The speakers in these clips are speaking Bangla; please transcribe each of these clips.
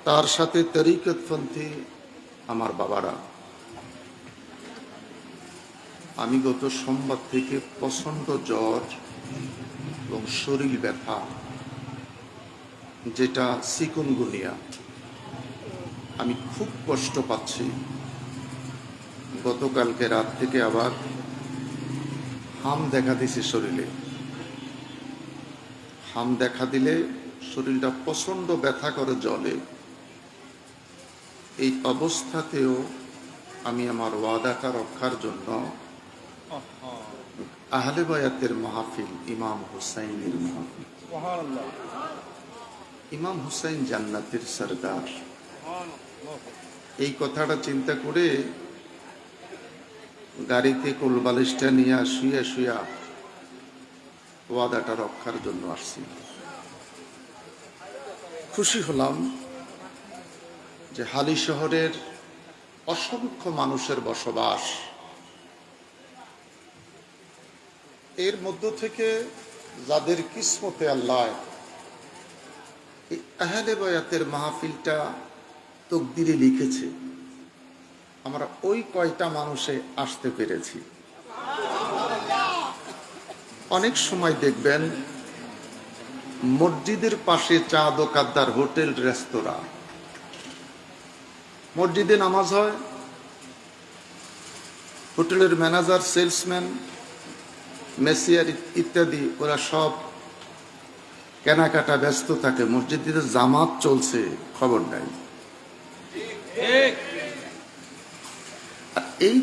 তার সাথে তরিকতপন্থী আমার বাবারা। আমি গত সোমবার থেকে প্রচণ্ড জ্বর এবং শরীর ব্যথা, যেটা চিকুনগুনিয়া, আমি খুব কষ্ট পাচ্ছি। গতকালকে রাত থেকে আবার হাম দেখা দিছে শরীরে। হাম দেখা দিলে শরীরটা প্রচণ্ড ব্যথা করে জ্বলে। এই অবস্থাতেও আমি আমার ওয়াদাটা রক্ষার জন্য আহলে বায়াতের মাহফিল, ইমাম হুসাইনের মাহফিল, ইমাম হুসাইন জান্নাতের সরদার, এই কথাটা চিন্তা করে গাড়িতে কোলবালিশটা নিয়ে শুয়ে শুয়া ওয়াদাটা রক্ষার জন্য আসছি। খুশি হলাম যে হালি শহরের অসংখ্য মানুষের বসবাস, এর মধ্য থেকে যাদের কিসমতে আল্লাহ এই আহলে বায়াতের মাহফিলটা তকদিরে লিখেছে, আমরা ওই কয়টা মানুষে আসতে পেরেছি। অনেক সময় দেখবেন মসজিদের পাশে চা দোকানদার, হোটেল, রেস্তোরাঁ, মসজিদে নামাজ হয়, হোটেলের ম্যানেজার, সেলসম্যান, মেসিয়ার ইত্যাদি, ওরা সব কেনাকাটা ব্যস্ত থাকে। মসজিদে জামাত চলছে, খবর নাই। এই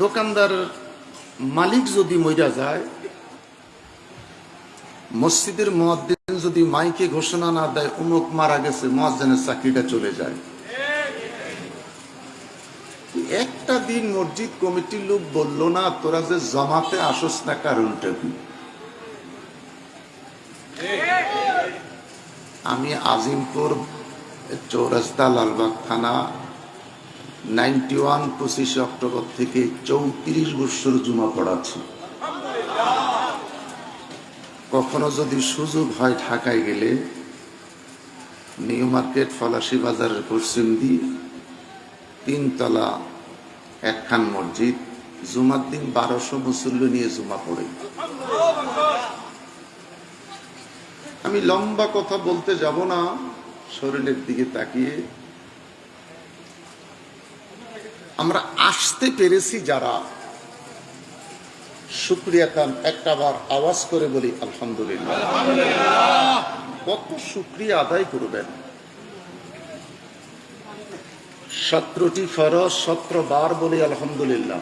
দোকানদার মালিক যদি মইরা যায়, মসজিদের মুয়াজ্জিন যদি মাইকে ঘোষণা না দেয় অমুক মারা গেছে, মুয়াজ্জিনের চাকরিটা চলে যায়। একটা দিন মসজিদ কমিটির লোক বলল না, তোরা যে জামাতে আসস না, কারণটা কি? আমি আজিমপুর চৌরাস্তা, লালবাগ থানা 91 25 অক্টোবর থেকে 34 বছর জুমা পড়াচ্ছি। কখনো যদি সুযোগ হয় ঢাকায় গেলে নিউ মার্কেট, ফলাশি বাজারের পশ্চিম দিক 3 তলা একখান মসজিদ, জুমার দিন 1200 মুসল্লি নিয়ে জুমা পড়ে। আমি লম্বা কথা বলতে যাব না, শরীরের দিকে তাকিয়ে আমরা আসতে পেরেছি যারা, শুকরিয়া খান একটাবার আওয়াজ করে বলি আলহামদুলিল্লাহ। কত শুকরিয়া আদায় করবেন। 17টি ফরজ 17 বার বলি আলহামদুলিল্লাহ।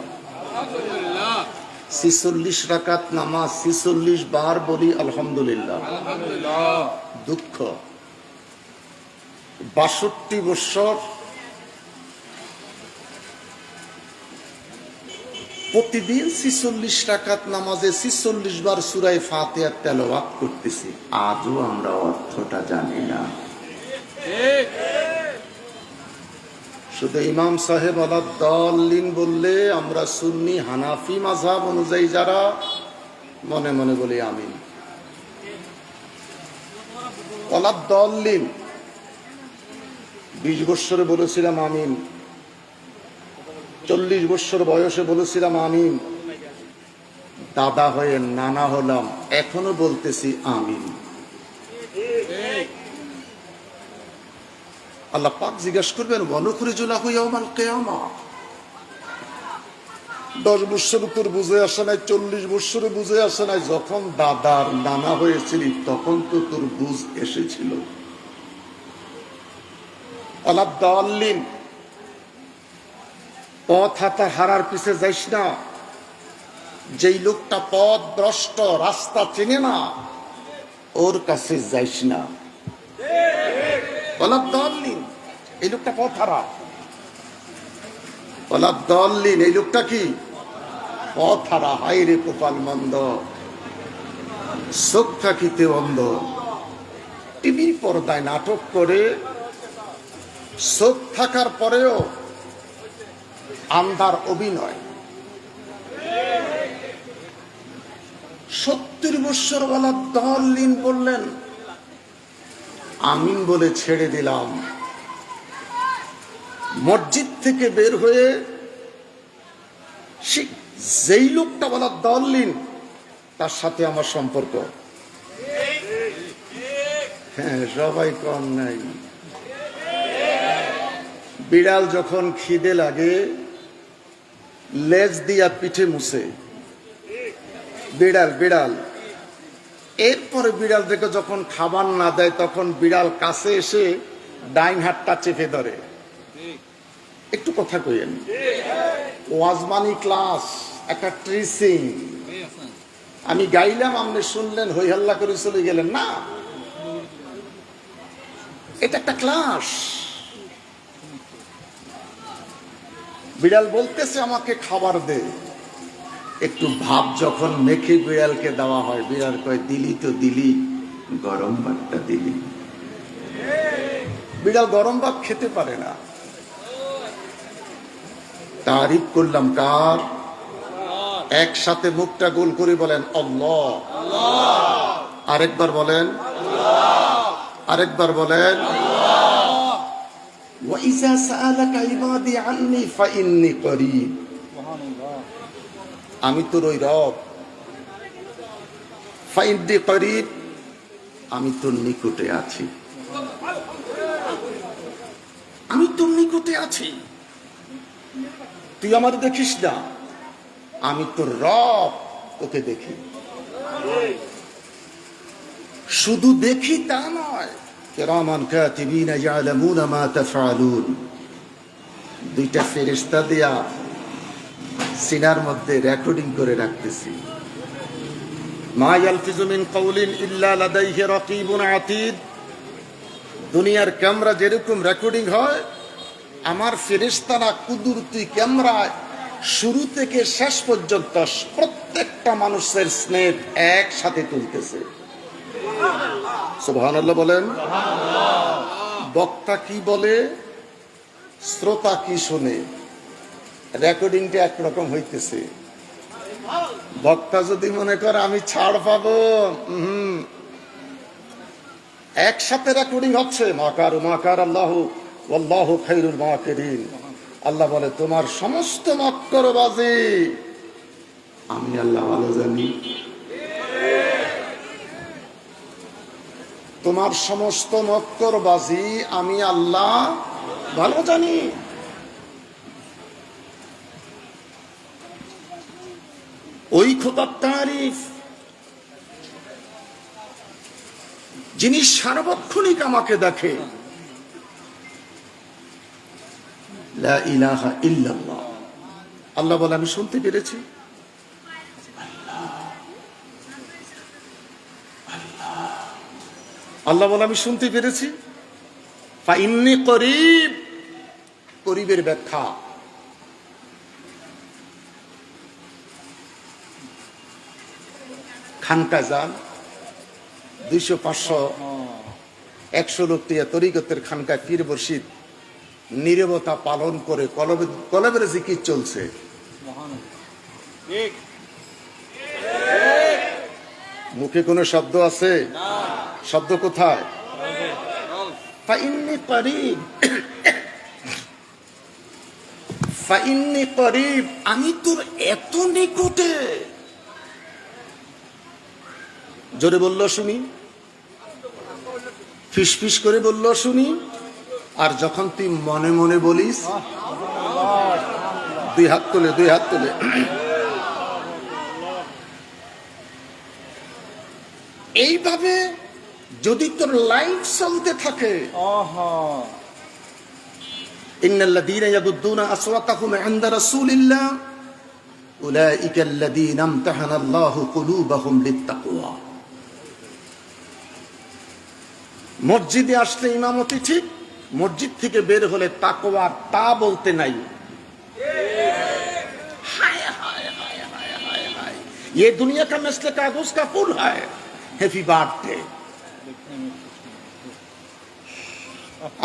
46 রাকাত নামাজ 46 বার বলি আলহামদুলিল্লাহ। দুঃখ 62 বছর প্রতিদিন 46 রাকাত নামাজে 46 বার সূরা ফাতিহা তেলাওয়াত করতেছি, আজও আমরা অর্থটা জানি না। শুধু ইমাম সাহেব আলাদ-দাল্লিন বললে আমরা সুন্নি হানাফি মাযহাব অনুযায়ী যারা, মনে মনে বলি আমিন। আলাদ-দাল্লিন 20 বছরে বলেছিলাম আমিন, 40 বছর বয়সে বলেছিলাম আমিন, দাদা হয়ে নানা হলাম, এখনো বলতেছি আমিন। আল্লাহ পাক জিজ্ঞাসা করবেন, ওয়ানুখরিজু লাহু ইয়াওমাল কিয়ামা। 10 বছর তোর বুঝে আসে নাই, 40 বছরে বুঝে আসে নাই, যখন দাদার নানা হয়েছিলি তখন তো তোর বুঝ এসেছিল। আলাদ-দাল্লিন, পথ হারার পিছে যাইস না। যেই লোকটা পথ ভ্রষ্ট, রাস্তা চেনে না, ওর কাছে যাইস না। আলাদ-দাল্লিন, এই লোকটা পথ হারা। আলাদ-দাল্লিন, এই লোকটা কি? পথ হারা। হায় রে কপাল মন্দ, চোখ থাকিতে অন্ধ। টিভি পর্দায় নাটক করে, চোখ থাকার পরেও আন্ধার অভিনয়। 70 বছর আলাদ-দাল্লিন বললেন আমিন বলে ছেড়ে দিলাম, মসজিদ থেকে বের হয়ে যেই লোকটা বলা দলিন, তার সাথে আমার সম্পর্ক। হ্যাঁ, সবাই কম নাই। বিড়াল যখন খিদে লাগে লেজ দিয়া পিঠে মুছে, বিড়াল বিড়াল এরপরে বিড়াল থেকে যখন খাবার না দেয় তখন বিড়াল কাছে এসে ডাইন হাতটা চেপে ধরে। একটু কথা কইেন, ওয়াজমানি ক্লাস, একটা ট্রিসিং। আমি গাইলাম, আপনি শুনলেন, হই হাল্লা করে চলে গেলেন না। এটা একটা ক্লাস। বিড়াল বলতেছে আমাকে খাবার দে। একটু ভাব যখন মেখে বিড়ালকে দেওয়া হয়, বিড়াল কয় দিলি তো দিলি, গরম ভাতটা দিলি। বিড়াল গরম ভাত খেতে পারে না। তারিফ করলাম কার? একসাথে মুখটা গোল করে বলেন আল্লাহ। আরেকবার বলেন, আরেকবার বলেন। وَإِذَا سَأَلَكَ عِبَادِي عَنِّي فَإِنِّي قَرِيبٌ। আমি তোর ওই রব। ফাইন্নি করিব, আমি তোর নিকটে আছি। আমি তোর নিকটে আছি, তুই আমার দেখিস না, আমি তোর রব, তোকে দেখি। শুধু দেখি তা নয়, কিরামান কাতিবিনা ইয়ালামুনা মা তাফআলুন। দুইটা ফেরেশতা দিয়া সিনার মধ্যে রেকর্ডিং করে রাখতেছি। মা ইয়ালফিজু মিন কাউলিন ইল্লা লাদাইহি রাকিবুন আতীদ। দুনিয়ার ক্যামেরা যেরকম রেকর্ডিং হয়, আমার ফেরেশতারা কুদরতি ক্যামেরায় শুরু থেকে শেষ পর্যন্ত প্রত্যেকটা মানুষের স্নেপ একসাথে তুলতেছে। সুবহানাল্লাহ বলেন। বক্তা কি বলে, শ্রোতা কি শোনে, রেকর্ডিংটা একরকম হইতেছে। বক্তা যদি মনে করে আমি ছাড় পাবো, একসাথে রেকর্ডিং হচ্ছে। মাকার আল্লাহু ওয়াল্লাহু খায়রুল মাকিরিন। আল্লাহ বলে তোমার সমস্ত মক্রবাজি আমি আল্লাহ ভালো জানি। তোমার সমস্ত মক্রবাজি আমি আল্লাহ ভালো জানি। ওই খোদার তারিফ যিনি সার্বক্ষণিক আমাকে দেখে। লা ইলাহা ইল্লাল্লাহ। আল্লাহ বলে আমি শুনতে পেরেছি। আল্লাহ বলে আমি শুনতে পেরেছি। ফাইন্নি করিব, করিবের ব্যাখ্যা। খানকা যান, 200, 500, 100 লোক টিয়া তরিকতের খানকায় পীর মুর্শিদ নীরবতা পালন করে কলবের জিকির চলছে। মুখে কোনো শব্দ আছে? শব্দ কোথায়? ফাইন্নি করিব, ফাইন্নি করিব, আমি তোর এত নিকটে। জোরে বলল শুনি, ফিসফিস করে বলল শুনি। আর যখন তুই মনে মনে বলিস, দুই হাত তুলে, দুই হাত তুলে, এইভাবে যদি তোর লাইফ চলতে থাকে, ইন্নাল্লাযীনা ইয়াগুদ্দুনা আসওয়াতাহুম ইনদা রাসূলিল্লাহ উলাইকাল্লাযীনা ইমতাহানাল্লাহু কুলুবাহুম লিত্তাকওয়া। মসজিদে আসলে ইমামতি ঠিক, মসজিদ থেকে বের হলে তাকওয়া তা বলতে নাই। হায় হায় হায় হায় হায় হায়, ये दुनिया का मसले कागज का फूल है। Happy birthday.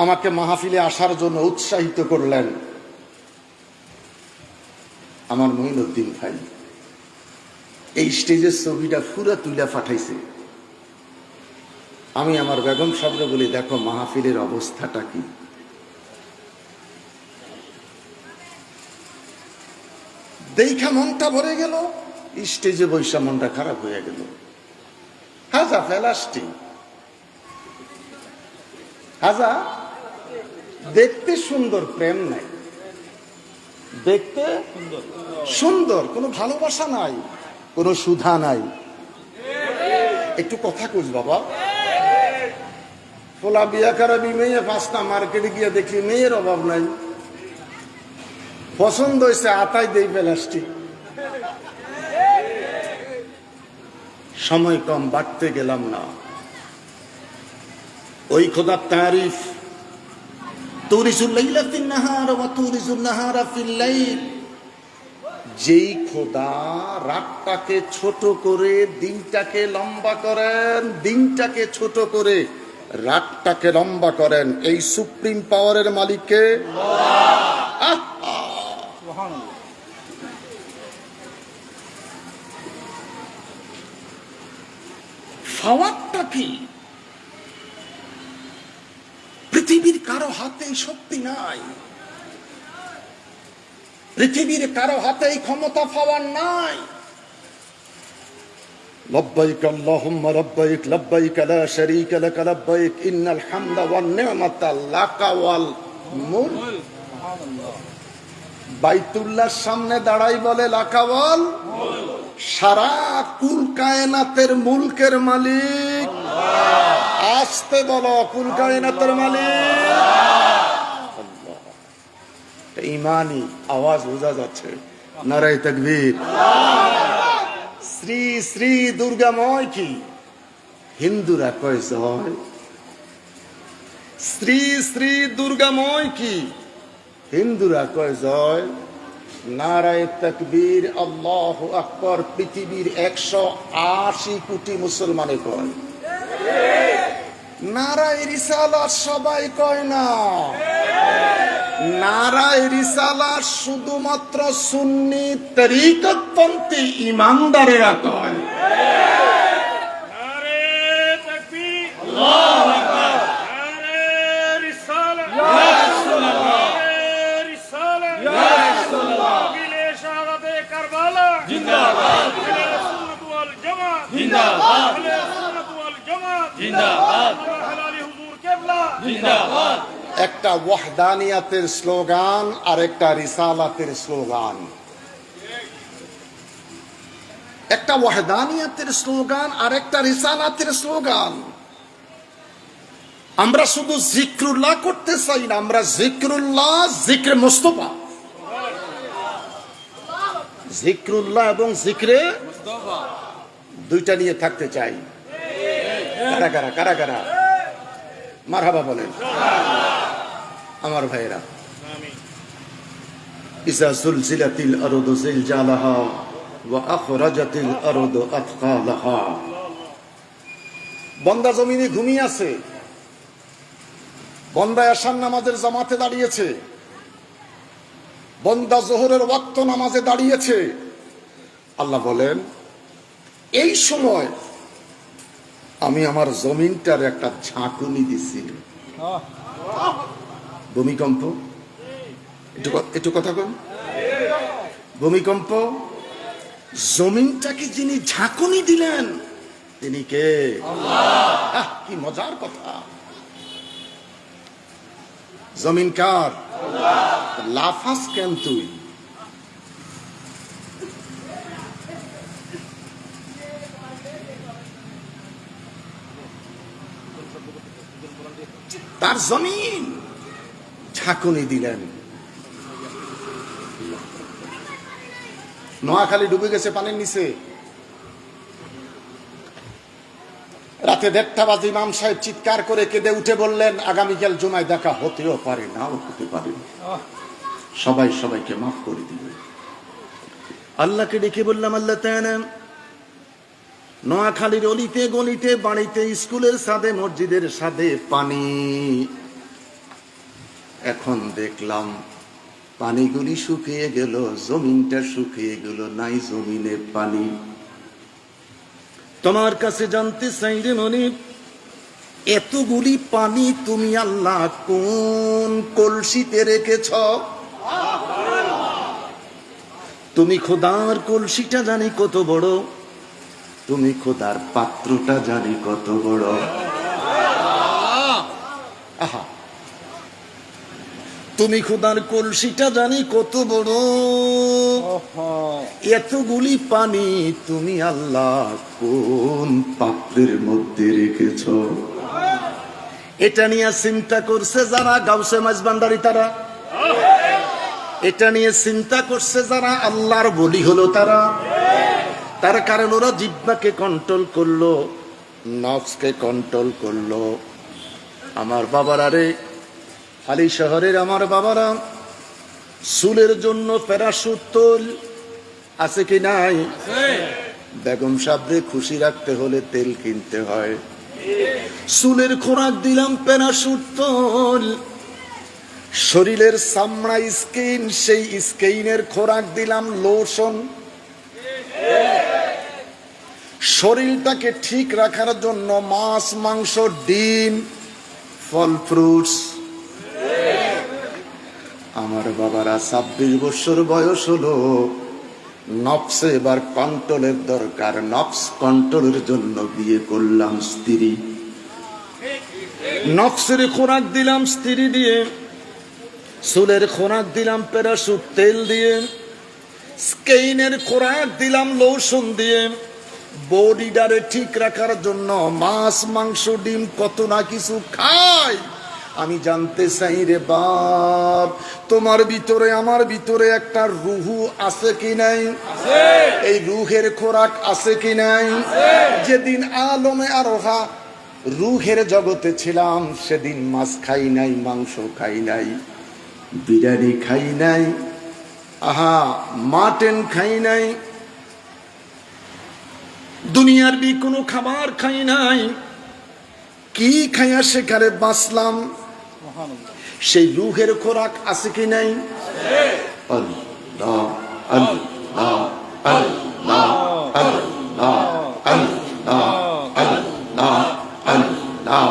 আমাকে মাহফিলে আসার জন্য উৎসাহিত করলেন আমার মঈনুদ্দিন ভাই। এই স্টেজের ছবিটা পুরা তুলে পাঠাইছে। আমি আমার বেগম সাহেবকে বলি, দেখো মাহফিলের অবস্থাটা কি। দেখা মনটা ভরে গেল, স্টেজে বৈশা মনটা খারাপ হয়ে গেল। হাজা ফেলাস্টি, হাজা দেখতে সুন্দর, প্রেম নাই। দেখতে সুন্দর, কোনো ভালোবাসা নাই, কোনো সুধা নাই। একটু কথা কইস বাবা। পোলা বিয়া করাবি মেয়ে, পাঁচটা মার্কেটে গিয়ে দেখি মেয়ের অভাব নাই। পছন্দ হয়েছে আতাই দেই প্লাস্টিক। সময় কম, বাড়তে গেলাম না। ওই খোদার তারিফ, তুরিজুল লাইলা ফিন নাহার ওয়া তুরিজুন নাহারা ফিল লাইল। যেই খোদা রাতটাকে ছোট করে দিনটাকে লম্বা করেন, দিনটাকে ছোট করে রাতটাকে লম্বা করেন, এই সুপ্রিম পাওয়ারের মালিককে পাওয়ারটা কি? পৃথিবীর কারো হাতে শক্তি নাই, পৃথিবীর কারো হাতে ক্ষমতা পাওয়ার নাই। লব্বাইক আল্লাহুম্মা লব্বাইক, লব্বাইক লা শারীকা লাক লব্বাইক, ইন্নাল হামদা ওয়ান নি'মাতা লাকা ওয়াল মুলক। বাইতুল্লাহর সামনে দাঁড়াই বলে লাকা ওয়াল মুলক। সারা কুল কায়নাতের মুলকের মালিক আল্লাহ। আসতে বলো, কুল কায়নাতের মালিক আল্লাহ। ইমানি আওয়াজ বোঝা যাচ্ছে, নারায়ে তাকবীর। শ্রী শ্রী দুর্গাময় কি? হিন্দুরা কয় জয়। শ্রী শ্রী দুর্গাময় কি? হিন্দুরা কয় জয়। নারায়ে তাকবীর, আল্লাহু আকবার পৃথিবীর 180 কোটি মুসলমানে কয়। নারায়ে রিসালাত সবাই কয় না। নারায়ে রিসালাত শুধুমাত্র সুন্নি তরিকতপন্থী ইমানদারেরা কয়। নারায়ে তাকবীর, আল্লাহু আকবার। নারায়ে রিসালাত, ইয়া রাসূলুল্লাহ। নারায়ে রিসালাত, ইয়া রাসূলুল্লাহ। গিলে শাহাদাতে কারবালা জিন্দাবাদ। গিলে সুন্নাত ওয়াল জামাত জিন্দাবাদ। গিলে সুন্নাত ওয়াল জামাত জিন্দাবাদ। হালালি হুজুর কিবলা জিন্দাবাদ। একটা ওয়াহদানিয়াতের স্লোগান আর একটা রিসালাতের স্লোগান। একটা ওয়াহদানিয়াতের স্লোগান আর একটা রিসালাতের স্লোগান। আমরা শুধু জিক্রুল্লাহ করতে চাই না, আমরা জিক্রুল্লাহ, জিক্রে মুস্তাফা, জিক্রুল্লাহ এবং জিক্রে মুস্তাফা দুইটা নিয়ে থাকতে চাই। কারা কারা কারা কারা মারহাবা বলেন আমার ভাইরা। ইজা জুলজিলাতিল আরদু জিলজালাহা ওয়া আখরাজাতিল আরদু আথকালাহা। বান্দা জমিনে ঘুমিয়ে আছে, বান্দা এশার নামাজের জামাতে দাঁড়িয়েছে, বান্দা যোহরের ওয়াক্ত নামাজে দাঁড়িয়েছে। আল্লাহ বলেন এই সময় আমি আমার জমিনটার একটা ঝাঁকুনি দিছি। ভূমিকম্প, একটু কথা কন। ভূমিকম্প, জমিনটাকে যিনি ঝাঁকুনি দিলেন তিনি কে? আল্লাহ। কি মজার কথা। জমিন কার? আল্লাহ। লাফাস কেন তুই? তার জমিন ঝাঁকুনি দিলেন। নোয়াখালী ডুবে গেছে পানির নিচে। রাতে 1:30 বাজে ইমাম সাহেব চিৎকার করে কেঁদে উঠে বললেন আগামীকাল জুমায় দেখা হতেও পারে, নাও হতে পারে, সবাই সবাইকে মাফ করে দিবে। আল্লাহকে ডেকে বললাম আল্লাহ তাআলা, নোয়াখালীর অলিতে গলিতে, বাড়িতে, স্কুলের ছাদে, মসজিদের ছাদে পানি। এখন দেখলাম পানিগুলি শুকিয়ে গেল, জমিনটা শুকিয়ে গেল, নাই জমিনে পানি। তোমার কাছে জানতে চাই রে মনিব, এতগুলি পানি তুমি আল্লাহ কোন কলসিতে রেখেছ? তুমি খোদার কলসিটা জানি কত বড়, তুমি খোদার পাত্রটা জানি কত বড়। আহা, তুমি খোদার কলসিটা জানি কত বড়, এতগুলি পানি তুমি আল্লাহ কোন পাত্রের মধ্যে রেখেছ। এটা নিয়ে চিন্তা করছে যারা গাউসে মাঝবান্ডারি, তারা এটা নিয়ে চিন্তা করছে যারা আল্লাহর বলি হলো তারা। তার কারণ ওরা জিহ্বাকে কন্ট্রোল করলো, নফসকে কন্ট্রোল করলো। আমার বাবারা রে, হালি শহরের আমার বাবারা, চুলের জন্য প্যারাশুট তোল আছে কি নাই? বেগম সাহেবরে খুশি রাখতে হলে তেল কিনতে হয়। চুলের খোরাক দিলাম প্যারাশুট তোল, শরীরের চামড়া স্কিন, সেই স্কিনের খোরাক দিলাম লোশন। শরীরটাকে ঠিক রাখার জন্য মাছ, মাংস, ডিম, ফল, ফ্রুটস। আমার বাবারা 26 বছর বয়স হলো, নফসে এবার কন্ট্রোলের দরকার। নফস কন্ট্রোলের জন্য বিয়ে করলাম স্ত্রী। নফসের খোরাক দিলাম স্ত্রী দিয়ে, চুলের খোরাক দিলাম প্যারাশুট তেল দিয়ে, স্কিনের খোরাক দিলাম লোশন দিয়ে। বডিটারে ঠিক রাখার জন্য মাছ, মাংস, ডিম, কত না কিছু খাই। আমি জানতে চাই রে বাপ, তোমার ভিতরে আমার ভিতরে একটা রুহু আছে কি নাই? এই রুহের খোরাক আছে কি নাই? যেদিন আলমে আরোহা রুহের জগতে ছিলাম, সেদিন মাছ খাই নাই, মাংস খাই নাই, বিরিয়ানি খাই নাই, আহা মাটন খাই নাই, দুনিয়ার বি কোনো খাবার খাই নাই। কি খাইয়া সেখানে বাঁচলাম? সেই রুহের খোরাক আছে কি নাই? আল্লাহ আল্লাহ আল্লাহ আল্লাহ আল্লাহ আল্লাহ আল্লাহ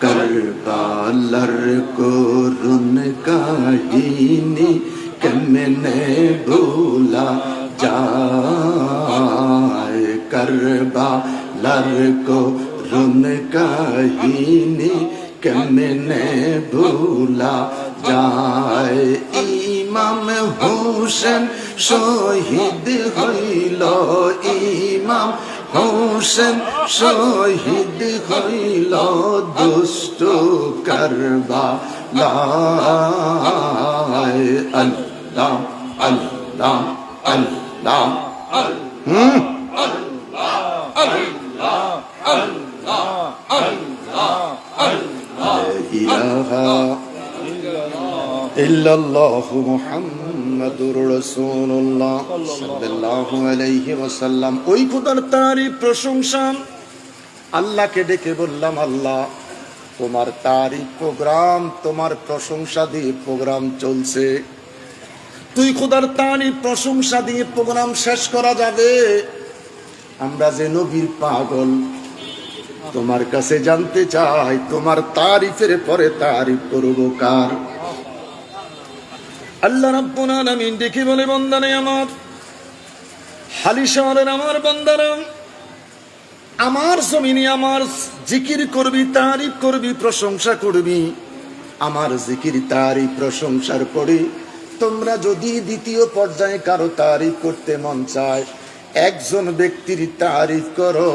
করবালার করুন কাহিনী কেমনে ভুলা যায়। করবালার করুন কাহিনী কেমনে ভুলা যায়। ইমাম হোসেন শহীদ হইল, ইমাম হোসেন শহীদ হইল দুষ্ট কারবালায়। আল্লাহ আল্লাহ আল্লাহ ইলাহা ইল্লাল্লাহু মুহাম্মাদুর রাসূলুল্লাহ সাল্লাল্লাহু আলাইহি ওয়াসাল্লাম। ওই খোদার তারিফ প্রশংসা। আল্লাহকে ডেকে বললাম, আল্লাহ তোমার তারিফ প্রোগ্রাম, তোমার প্রশংসা দিয়ে প্রোগ্রাম চলছে। তুই খোদার তারিফ প্রশংসা দিয়ে প্রোগ্রাম শেষ করা যাবে? আমরা যে নবীর পাগল, তোমার কাছে জানতে চাই, তোমার তারিফের পরে তারিফ করব কার? আল্লাহ রাব্বুল আলামিন ডেকে বলে, বান্দারে আমার, হালি শহরের আমার বান্দারা, আমার জমিনে আমার জিকির করবি, তারিফ করবি, প্রশংসা করবি। আমার জিকির তারিফ প্রশংসার পরে তোমরা যদি দ্বিতীয় পর্যায়ে কারো তারিফ করতে মন চায়, একজন ব্যক্তির তারিফ করো।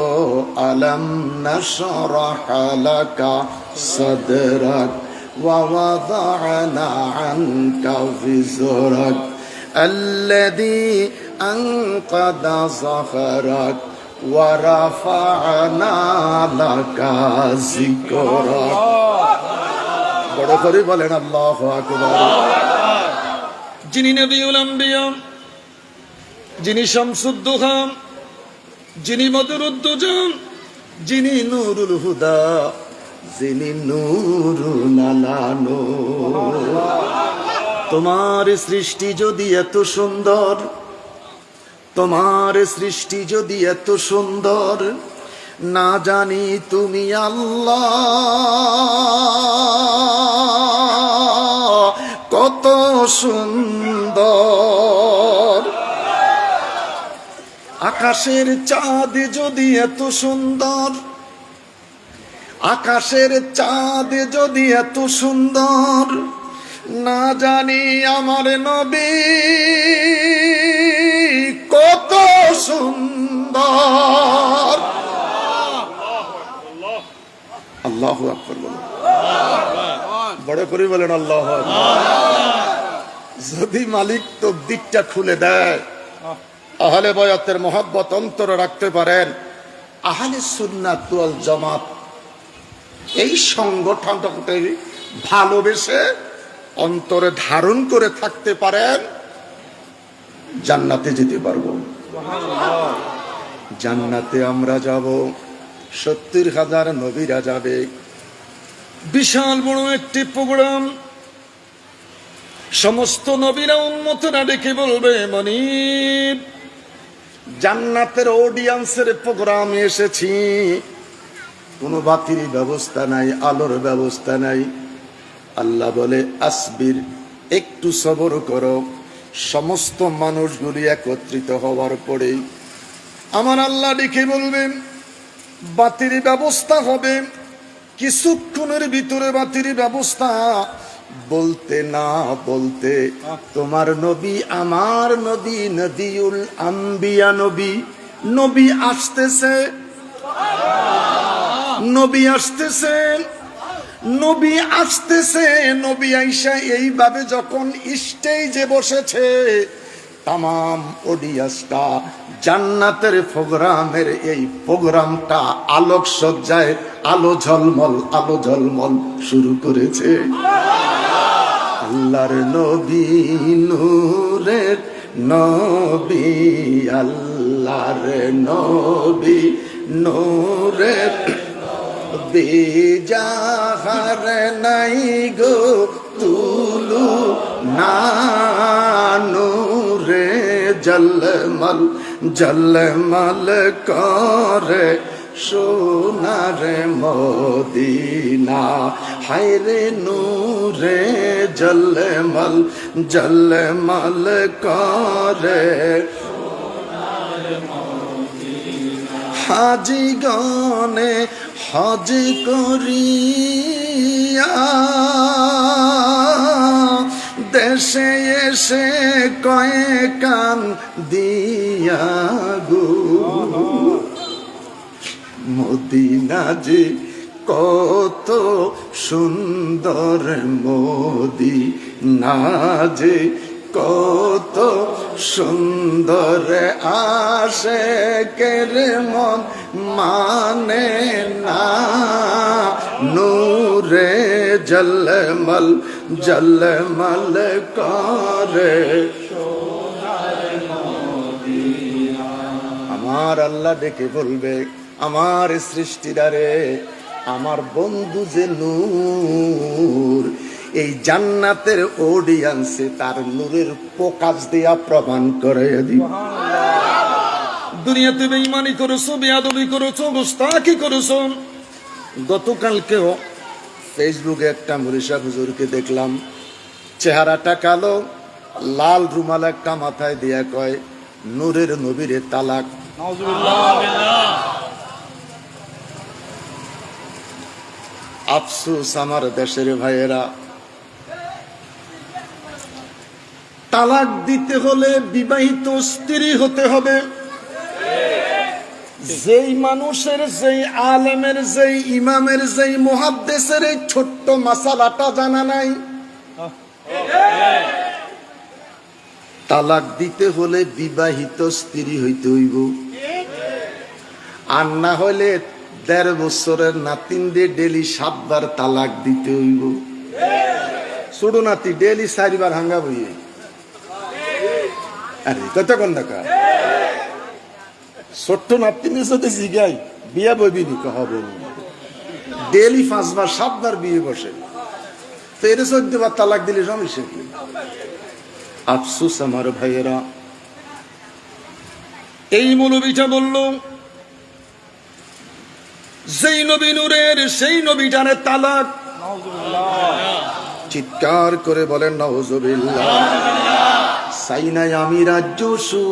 আলাম নাশরাহ লাকা সাদরাক ওয়া ওয়াদা'না আনকা বিজরাক আল্লাযী আনকাদা যাহরাক ওয়া রাফা'না লাকা যিকরাক। বড় করে বলেন আল্লাহু আকবার। যিনি নবিউল আম্বিয়া, যিনি শামসুদ্দোহা, যিনি মদরুদ্দোজা, যিনি নূরুল হুদা, যিনি নূরুল আলা নূর। তোমার সৃষ্টি যদি এত সুন্দর, তোমার সৃষ্টি যদি এত সুন্দর, না জানি তুমি আল্লাহ কত সুন্দর। আকাশের চাঁদ যদি এত সুন্দর, আকাশের চাঁদ যদি এত সুন্দর, না জানি আমার নবী কত সুন্দর। আল্লাহু আকবার বলেন, বড় করে বলেন আল্লাহু আকবার। যদি মালিক তো দিকটা খুলে দেয়, আহলে বায়াতের মহব্বত অন্তরে রাখতে পারেন, আহলে সুন্নাত ওয়াল জামাত এই সংগঠনটাকে ভালোবেসে অন্তরে ধারণ করে থাকতে পারেন, জান্নাতে যেতে পারবো। জান্নাতে আমরা যাব, 70,000 নবীরা যাবে। বিশাল বড় একটি প্রোগ্রাম। সমস্ত নবীরা উম্মতরা ডেকে বলবে, মনিব জান্নাতের অডিয়েন্সের প্রোগ্রামে এসেছি, কোনো বাতির ব্যবস্থা নাই, আলোর ব্যবস্থা নাই। আল্লাহ বলে, আসবির, একটু সবর করো। সমস্ত মানুষগুলি একত্রিত হওয়ার পরে আমার আল্লাহ ডেকে বলবেন, বাতির ব্যবস্থা হবে। কিছুক্ষণের ভিতরে বাতির ব্যবস্থা বলতে না বলতে তোমার নবী, আমার নবী, নবিউল আম্বিয়া নবী, নবী আসতেছে, নবী আসতেছে, নবী আসতেছে। নবী আইসা এইভাবে যখন স্টেজে বসেছে, তামাম অডিয়েন্সটা জান্নাতের প্রোগ্রামের এই প্রোগ্রামটা আলোক সজ্জায় আলো ঝলমল শুরু করেছে। আল্লাহর নবী নূরের নবী, আল্লাহর নবী নূরের বেজাহার নাই গো তুলু না, নূরে জলমল জলমল করে সোনার মদিনা। হায়রে নূরে জলমল জলমল করে হাজি গনে হজ করিয়া দেশে এসে কয়ে কান দিয়া গো, মদিনা যে কত সুন্দর, মদিনা যে কত সুন্দর। আশিকের মন মানে না, নূরে জলমল জলমল করে। আমার আল্লাহ ডেকে বলবে, আমার সৃষ্টিদারে, আমার বন্ধু যে নূর, এই জান্নাতের অডিয়েন্সে তার নূরের প্রকাশ দিয়া প্রমাণ করে দিই। দুনিয়াতে বেঈমানি করেছো, বেয়াদবি করেছো, গোস্তাকি করেছো। গতকালকেও ফেসবুকে একটা মুরিশা হুজুরকে দেখলাম, চেহারাটা কালো, লাল রুমাল একটা মাথায় দিয়া কয়, নূরের নবীরে তালাক। আফসোস আমার দেশের ভাইয়েরা, তালাক দিতে হলে বিবাহিত স্ত্রী হতে হবে। যেই মানুষের, যেই আলেমের, যেই ইমামের, যেই মুহাদ্দিসের এই ছোট্ট মাসালাটা জানা নাই, তালাক দিতে হলে বিবাহিত স্ত্রী হইতে হইব। আর না হলে ১.৫ বছরের নাতিনদের ডেলি ৭ বার তালাক দিতে হইব। ছোট নাতি ডেলি ৪ বার হাঙ্গা বইয়ে। আরে কতক্ষণ দেখা ছোট্ট নাতিনের সাথে জিগাই বিয়া বইবি নি, হবে ডেলি ৫ বার ৭ বার বিয়ে বসে, তো এর ১৪ বার তালাক দিলে সমস্যা কি? আফসোস আমার ভাইয়েরা। এই মৌলবীটা বলল, যেই নবী নূরের সেই নবীটারে তালাক। চিৎকার করে বলেন নাউজুবিল্লাহ। চাই নাই আমি রাজ্য সুখ,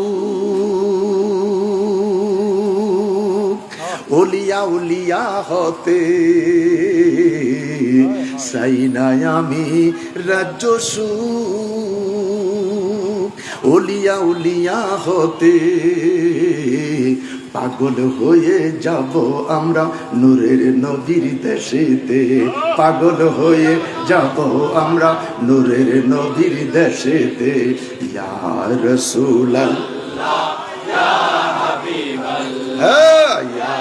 ওলিয়া উলিয়া হতে, চাই নাই আমি রাজ্য সুখ, ওলিয়া উলিয়া হতে, পাগল হয়ে যাব আমরা নূরের নবীর দেশেতে, পাগল হয়ে যাব আমরা নূরের নবীর দেশেতে। ইয়া রাসূলুল্লাহ ইয়া হাবিবাল্লাহ, ইয়া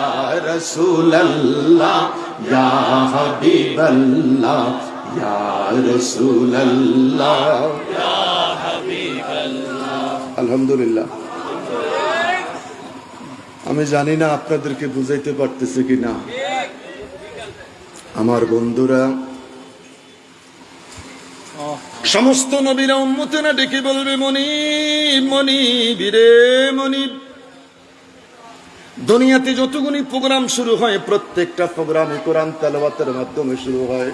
রাসূলুল্লাহ ইয়া হাবিবাল্লাহ, ইয়া রাসূলুল্লাহ ইয়া হাবিবাল্লাহ। আলহামদুলিল্লাহ। আমি জানি না আপনাদেরকে বুঝাইতে পারতেছে কিনা। আমার বন্ধুরা, সমস্ত নবীরা উম্মতেরা ডেকে বলবে মনিব মনিব রে মনিব। দুনিয়াতে যতগুলি প্রোগ্রাম শুরু হয় প্রত্যেকটা প্রোগ্রামে কোরআন তেলাওয়াতের মাধ্যমে শুরু হয়।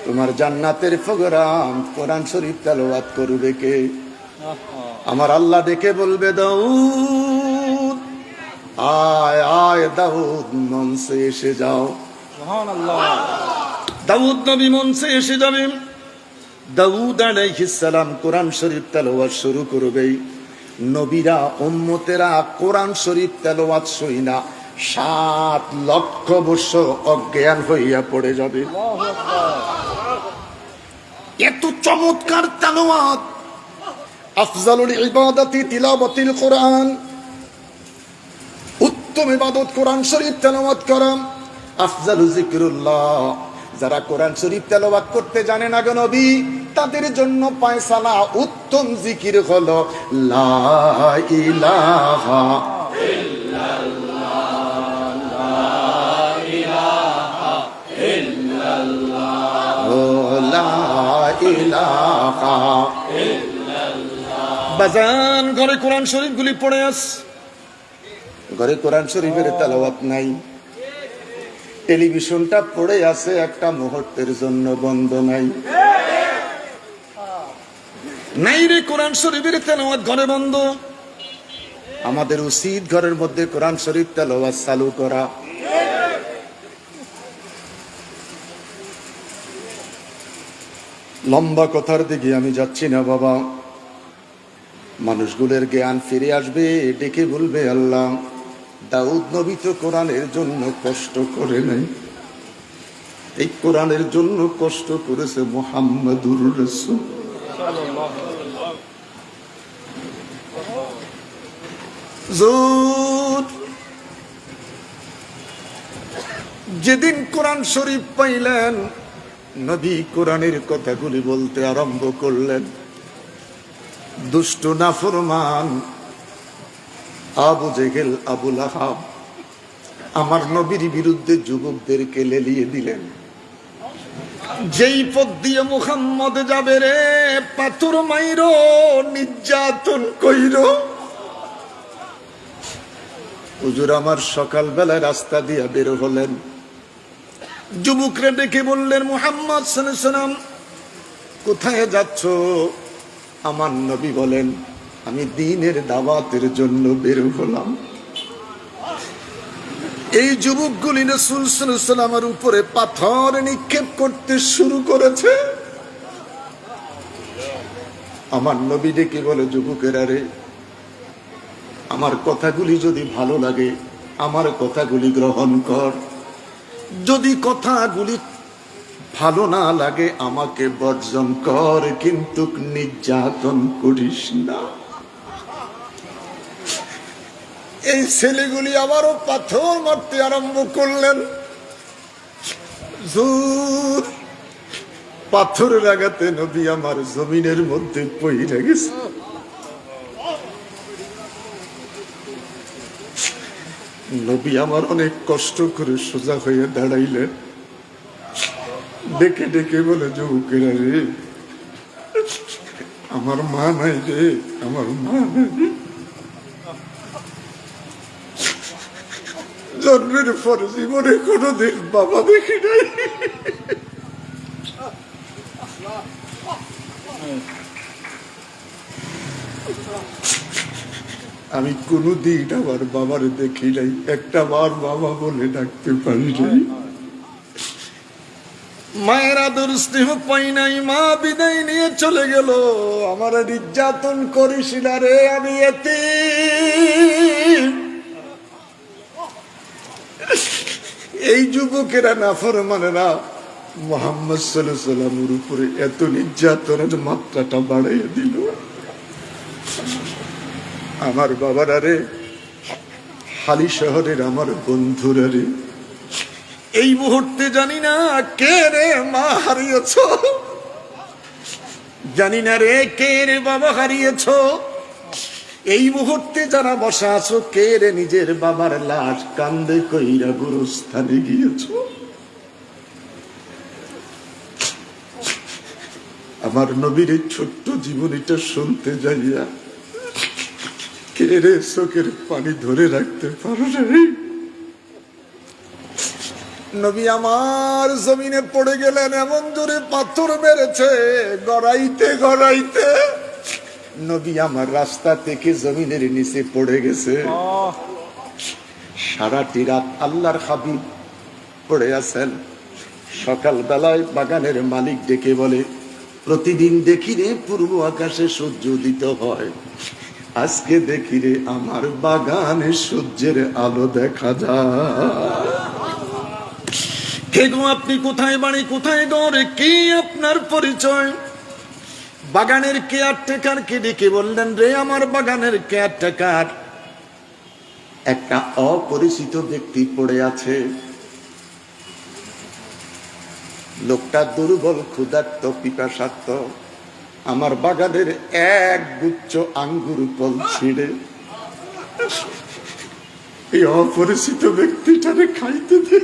তোমার জান্নাতের প্রোগ্রাম কোরআন শরীফ তেলাওয়াত করবে কে? আমার আল্লাহ ডেকে বলবে দাউদ আয় আয় দাউদ মঞ্চে এসে যাও। সুবহানাল্লাহ। দাউদ নবী মঞ্চে এসে যাবেন। দাউদ আলাইহিস সালাম কোরআন শরীফ তেলাওয়াত শুরু করবে। নবীরা উম্মতেরা কোরআন শরীফ তেলাওয়াত শুইনা 7 লক্ষ বছর অজ্ঞান হইয়া পড়ে যাবে। আল্লাহু আকবার। এত চমৎকার তেলাওয়াত। আফজালুল ইবাদাতি তিলাওয়াতুল কোরআন, উত্তম ইবাদত কোরআন শরীফ তেলাওয়াত করা। আফজালু যিকরুল্লাহ, যারা কোরআন শরীফ তেলাওয়াত করতে জানে না গো নবী, তাদের জন্য পয়সালা উত্তম জিকির হলো লা ইলাহা ইল্লাল্লাহ, লা ইলাহা ইল্লাল্লাহ, লা ইলাহা ইল্লাল্লাহ। বাজান ঘরে কোরআন শরীফ গুলি পড়ে আস, ঘরে কোরআন শরীফের তেলাওয়াত নাই। টেলিভিশনটা পড়ে আছে, একটা মুহূর্তের জন্য বন্ধ নাই। নাই রে কোরআন শরীফের তেলাওয়াত ঘরে বন্ধ। আমাদের উচিত ঘরের মধ্যে কোরআন শরীফ তেলাওয়াত চালু করা। লম্বা কথার দিকে আমি যাচ্ছি না বাবা। মানুষগুলোর জ্ঞান ফিরে আসবে, ডেকে বলবে আল্লাহ দাউদ নবী তো কোরআনের জন্য কষ্ট করে নাই, এই কোরআনের জন্য কষ্ট করেছে মুহাম্মাদুর রাসূল। যেদিন কোরআন শরীফ পাইলেন, নবী কোরআনের কথাগুলি বলতে আরম্ভ করলেন। দুষ্ট নাফরমান আবু জেহেল আবু লাহাব আমার নবীর বিরুদ্ধে যুবকদেরকে লেলিয়ে দিলেন। যেই পথ দিয়ে মুহাম্মদ যাবে রে, পাথর মাইরো, নির্যাতন কইরো। হুজুর আমার সকালবেলায় রাস্তা দিয়ে বের হলেন। যুবকরা ডেকে বললেন মুহাম্মদ সাল্লাল্লাহু আলাইহি ওয়াসাল্লাম কোথায় যাচ্ছ? আমার নবী বলেন আমি দ্বীনের দাওয়াতের জন্য বের হলাম। এই যুবকগুলি রাসূল সাল্লাল্লাহু আলাইহি ওয়াসাল্লামের উপরে পাথর নিক্ষেপ করতে শুরু করেছে। আমার নবী ডেকে বলে যুবকেরা রে, আমার কথাগুলি যদি ভালো লাগে আমার কথাগুলি গ্রহণ কর, যদি কথাগুলি ভালো না লাগে আমাকে বর্জন কর, কিন্তু নির্যাতন করিস না। এই ছেলেগুলি আবারও পাথর মারতে আরম্ভ করলেন। জোর পাথরের আঘাতে নবী আমার জমিনের মধ্যে পইড়ে গেছে। নবী আমার অনেক কষ্ট করে সোজা হয়ে দাঁড়াইলেন। ডেকে ডেকে বলে যুবকেরা রে, আমার মা নাই রে, আমার মা নাই। জন্মের পর জীবনে কোনোদিন বাবা দেখি নাই। আমি কোনোদিন আমার বাবার দেখি নাই, একটা বার বাবা বলে ডাকতে পারি নাই। মায়ের আদর স্নেহ পাই নাই, মা বিদায় নিয়ে চলে গেল। আমার নির্যাতন করিস না রে, আমি এতিম। এই যুবকেরা নাফরমানেরা মুহাম্মদ সাল্লাল্লাহু আলাইহি ওয়াসাল্লামের উপরে এত নির্যাতনের মাত্রাটা বাড়াইয়া দিল। আমার বাবারা রে, হালি শহরের আমার বন্ধুরা রে, এই মুহূর্তে জানি না কে রে মা হারিয়েছ, জানি না রে কে রে বাবা হারিয়েছ। এই মুহূর্তে যারা বসা আছো, কে রে নিজের বাবার লাশ কান্দে কইরা গুরুস্থানে গিয়েছ। আমার নবীর এই ছোট্ট জীবনীটা শুনতে যাইয়া কে রে চোখের পানি ধরে রাখতে পারো রে। নবী আমার জমিনে পড়ে গেলেন, এমন জোরে পাথর মেরেছে গড়াইতে গড়াইতে নবী আমার রাস্তা থেকে জমিনের নিচে পড়ে গেছে। সারাটি রাত আল্লাহর হাবিব পড়ে আছেন। সকাল বেলায় বাগানের মালিক ডেকে বলে, প্রতিদিন দেখি রে পূর্ব আকাশে সূর্য উদিত হয়, আজকে দেখি রে আমার বাগানে সূর্যের আলো দেখা যায়। কে গো আপনি, কোথায় বাড়ি, কোথায় ঘর, কি আপনার পরিচয়? বাগানের কেয়ারটেকার কে ডেকে বললেন, রে আমার বাগানের কেয়ারটেকার, একটা অপরিচিত ব্যক্তি পড়ে আছে। লোকটা দুর্বল, ক্ষুধার্ত, পিপাসার্ত। আমার বাগানের এক গুচ্ছ আঙ্গুর ফল ছিঁড়ে এই অপরিচিত ব্যক্তিটারে খাইতে দে।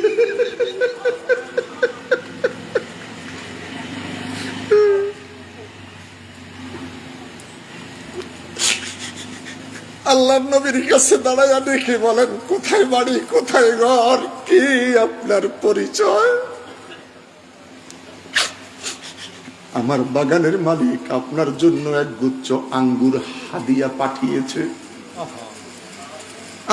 আল্লাহ নবীর কাছে দাঁড়াইয়া দেখে বলেন, কোথায় বাড়ি, কোথায় ঘর, কি আপনার পরিচয়? আমার বাগানের মালিক আপনার জন্য এক গুচ্ছ আঙ্গুর হাদিয়া পাঠিয়েছে।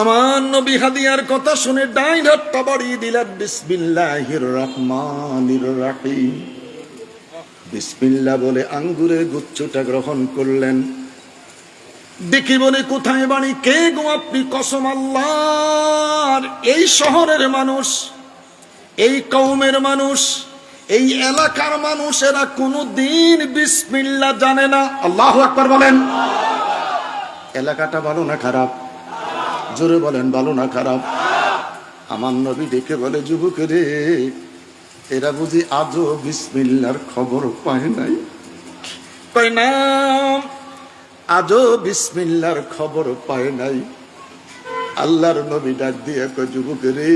আমার নবী হাদিয়ার কথা শুনে ডাইন হাতটা বাড়িয়ে দিলেন, বিসমিল্লাহির রহমানির রহিম। বিসমিল্লাহ বলে আঙ্গুরের গুচ্ছটা গ্রহণ করলেন। দেখি বলে, কোথায় বাড়ি, কে গো আপনি? কসম আল্লাহর, এই শহরের মানুষ, এই কওমের মানুষ, এই এলাকার মানুষ, এরা কোনদিন বিসমিল্লাহ জানে না। আল্লাহু আকবার বলেন। এলাকাটা ভালো না খারাপ? জোরে বলেন, ভালো না খারাপ? আমার নবী ডেকে বলে, যুবক রে, এরা বুঝি আজও বিসমিল্লাহর খবর পায় নাই? কই না, আজও বিসমিল্লাহর খবর পায় নাই। আল্লাহর নবী ডাক দিয়ে কয়, যুবক রে,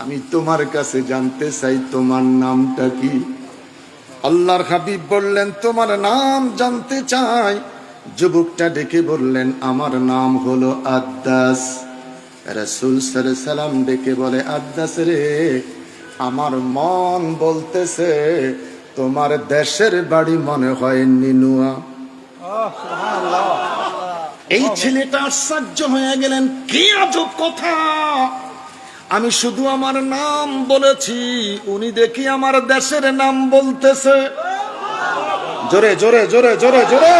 আমি তোমার কাছে জানতে চাই তোমার নামটা কি? আল্লাহর হাবিব বললেন, তোমার নাম জানতে চাই? যুবকটা ডেকে বললেন, আমার নাম হলো আদ্দাস। রাসূল সাল্লাল্লাহু আলাইহি সাল্লাম ডেকে বলে, আদ্দাস রে, আমার মন বলতেছে তোমার দেশের বাড়ি মনে হয় নিনুয়া। এই ছেলেটা আশ্চর্য হয়ে গেলেন, কি আজব কথা! আমি শুধু আমার নাম বলেছি, উনি দেখি আমার দেশের নাম বলতেছে। জোরে জোরে জোরে জোরে জোরে।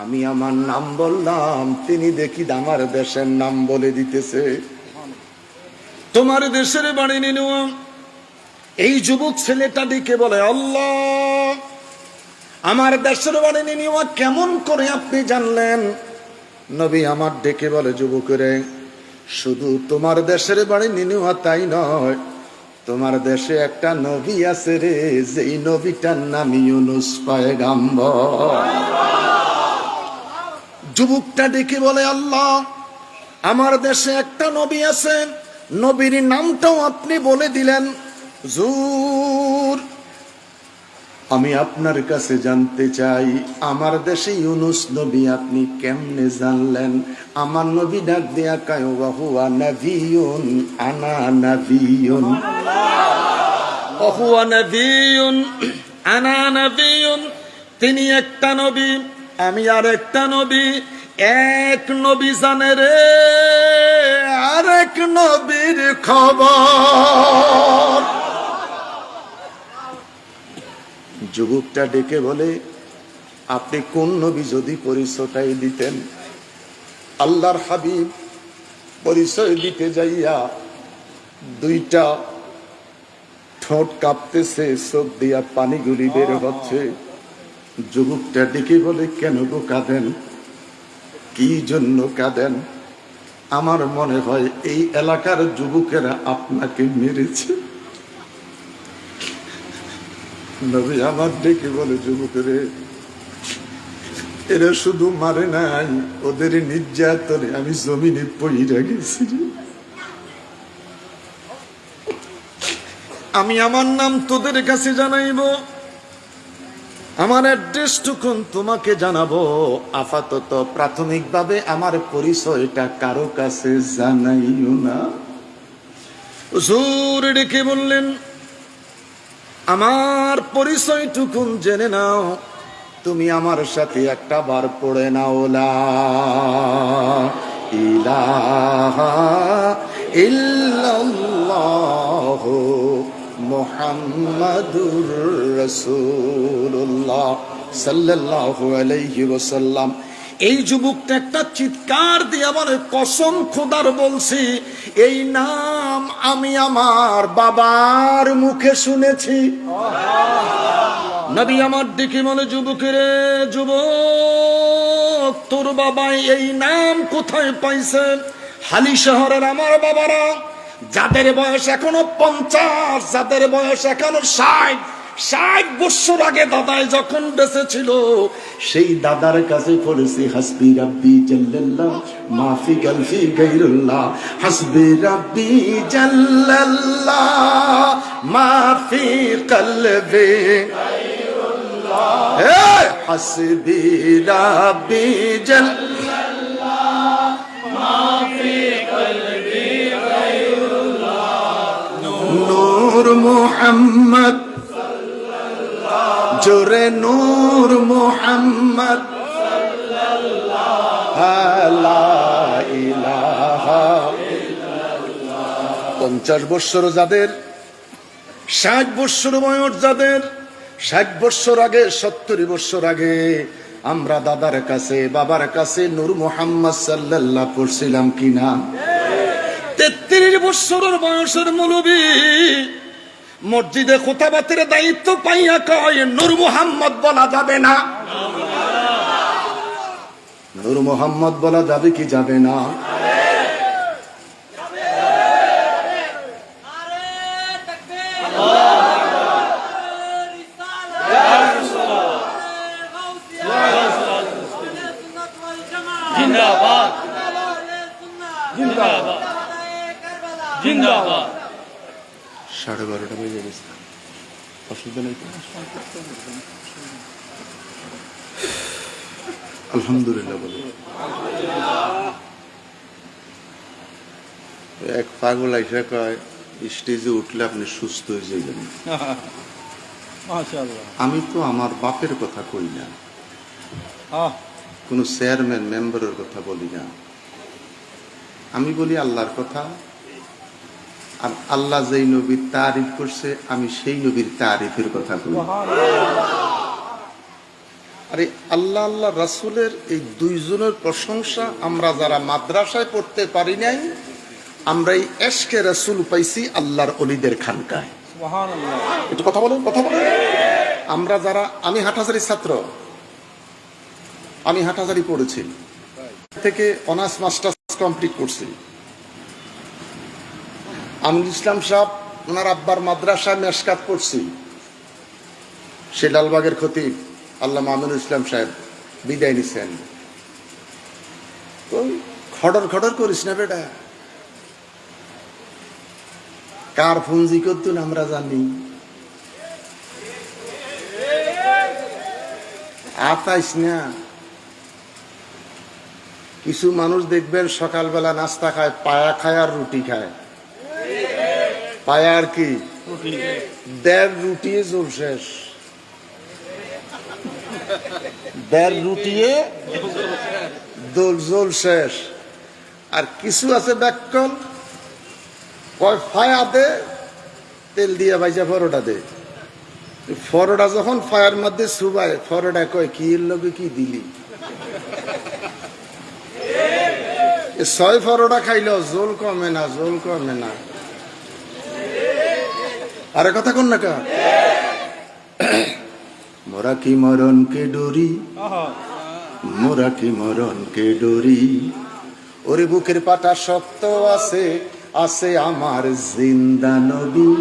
আমি আমার নাম বললাম, তিনি দেখি আমার দেশের নাম বলে দিতেছে। তোমার দেশের বাড়ি নিনুয়া। এই যুবক ছেলেটা ডেকে বলে, আল্লাহ, আমার দেশের বাড়ি নিনুয়া কেমন করে আপনি জানলেন? নবী আমার ডেকে বলে, যুবকরে, শুধু তোমার দেশের বাড়ি নিনুয়া তাই নয়, তোমার দেশে একটা নবী আছে রে, যেই নবীটার নাম ইউনুস পয়গম্বর। যুবকটা ডেকে বলে, আল্লাহ, আমার দেশে একটা নবী আছে, নবীর নামটাও আপনি বলে দিলেন। হুজুর, আমি আপনার কাছে জানতে চাই, আমার দেশে ইউনুস নবী আপনি কেমনে জানলেন? আমার নবী ডাক দেয়া কায় ওয়া হুয়া নাবিয়ুন আনা নাবিয়ুন, ওয়া হুয়া নাবিয়ুন আনা নাবিয়ুন। তিনি একটা নবী, আমি আর একটা নবী। এক নবী জানে রে আরেক নবীর খবর। যুবকটা ডেকে বলে, আপনি কোন নবী যদি পরিচয়টাই দিতেন। আল্লাহর হাবিব পরিচয় দিতে যাইয়া দুইটা ঠোঁট কাঁপতেছে, চোখ দিয়া পানিগুলি বের হচ্ছে। যুবকটা ডেকে বলে, কেন গো কাঁদেন? কি জন্য কাঁদেন? আমার মনে হয় এই এলাকার যুবকেরা আপনাকে মেরেছে। নবী আমার ডেকে বলে, যুবকেরে এরা শুধু মারে নাই, ওদের নির্যাতনে আমি জমিনে পইরা গেছি। আমি আমার নাম তোদের কাছে জানাইব, আমার অ্যাড্রেস টুকুন তোমাকে জানাবো। আপাতত প্রাথমিকভাবে আমার পরিচয়টা কারো কাছে জানাইও না। হুজুর ডেকে বললেন, আমার পরিচয়টুকুন জেনে নাও, তুমি আমার সাথে একটা বার পড়ে নাও, লা ইলাহা ইল্লাল্লাহু মুহাম্মাদুর রাসূলুল্লাহ সাল্লাল্লাহু আলাইহি ওয়াসাল্লাম। এই যুবকটা একটা চিৎকার দিয়ে বলে, কসম খোদার বলছি, এই নাম আমি আমার বাবার মুখে শুনেছি। নবী আমার দিকে বলে, যুবকেরে, যুবক তোর বাবা এই নাম কোথায় পাইছে? হালি শহরের আমার বাবারা, যাদের বয়স এখনো 50, যাদের বয়স এখনো 60 বছর আগে দাদাই যখন বেঁচে ছিল, সেই দাদার কাছে পড়েছি, হাসবি রাব্বি জাল্লাল্লাহ মাফি গালফি গায়রুল্লাহ, হাসবি রাব্বি জাল্লাল্লাহ মাফি কলবি গায়রুল্লাহ, হাসবি রাব্বি জাল্লাল্লাহ মাফি কলবি গায়রুল্লাহ, নূর মুহাম্মদ জোরে নূর মুহাম্মদ লা ইলাহা ইল্লাল্লাহ। 50 বছর যাদের, 60 বছর বয়স যাদের, 60 বছর আগে, 70 বছর আগে আমরা দাদার কাছে বাবার কাছে নূর মুহাম্মদ সাল্লাল্লাহ পড়ছিলাম কিনা? 33 বছরের বয়সের মৌলবী মসজিদে খুতাবাতের দায়িত্ব পাইয়া কয়, নূর মুহাম্মদ বলা যাবে না। নূর মুহাম্মদ বলা যাবে কি যাবে না? জিন্দাবাদ জিন্দাবাদ জিন্দাবাদ। 12:30 বেজে গেছে, অসুবিধা নেই তো? আলহামদুলিল্লাহ বলে। এক পাগল আইসা কয়, স্টেজে উঠলে আপনি সুস্থ হয়ে যাবেন। মাশাআল্লাহ। আমি তো আমার বাপের কথা কই না, কোন চেয়ারম্যান মেম্বারের কথা বলি না, আমি বলি আল্লাহর কথা। আর আল্লাহ যেই নবীর তারিফ করছে, আমি সেই নবীর তারিফের কথা বলি। আরে আল্লাহ আল্লাহ রাসূলের এই দুইজনের প্রশংসা আমরা যারা মাদ্রাসায় পড়তে পারি নাই, আমরা এই এশকে রাসূল পাইছি আল্লাহর ওলিদের খানকায়। সুবহানাল্লাহ। একটু কথা বলেন, কথা বলেন। আমরা যারা, আমি হাটহাজারী ছাত্র, আমি হাটহাজারী পড়েছি, থেকে অনার্স মাস্টার্স কমপ্লিট করছি। আমিনুল ইসলাম সাহেব ওনার আব্বার মাদ্রাসায় মেশকাত পড়ছি। সে লালবাগের খতিব আল্লামা আমিনুল ইসলাম সাহেব বিদায় নিছেন। খড়র খড়র করিস না বেটা, কার পুঞ্জি করতুন আমরা জানি। আতাইস না। কিছু মানুষ দেখবেন সকালবেলা নাস্তা খায়, পায়া খায় আর রুটি খায়। পায়া আর কি, দেড় রুটি জোর শেষ, দেড় রুটিয়ে দোল জোল শেষ। আর কিছু আছে ব্যাকল, কয় ফায়া দে, তেল দিয়ে ভাইজা পরোটা দে। পরোটা যখন ফায়ার মধ্যে সুবায়, পরোটা কয় কি এর লগে কি দিলি। ছয় পরোটা খাইল, জোল কমে না, জোল কমে না। আরে কথা কোন না কা, মোরা কি মরণ কে ডরি, মোরা কি মরণ কে ডরি, ওরে বুকের পাটা শক্ত আছে, আছে আমার জিন্দা নবী।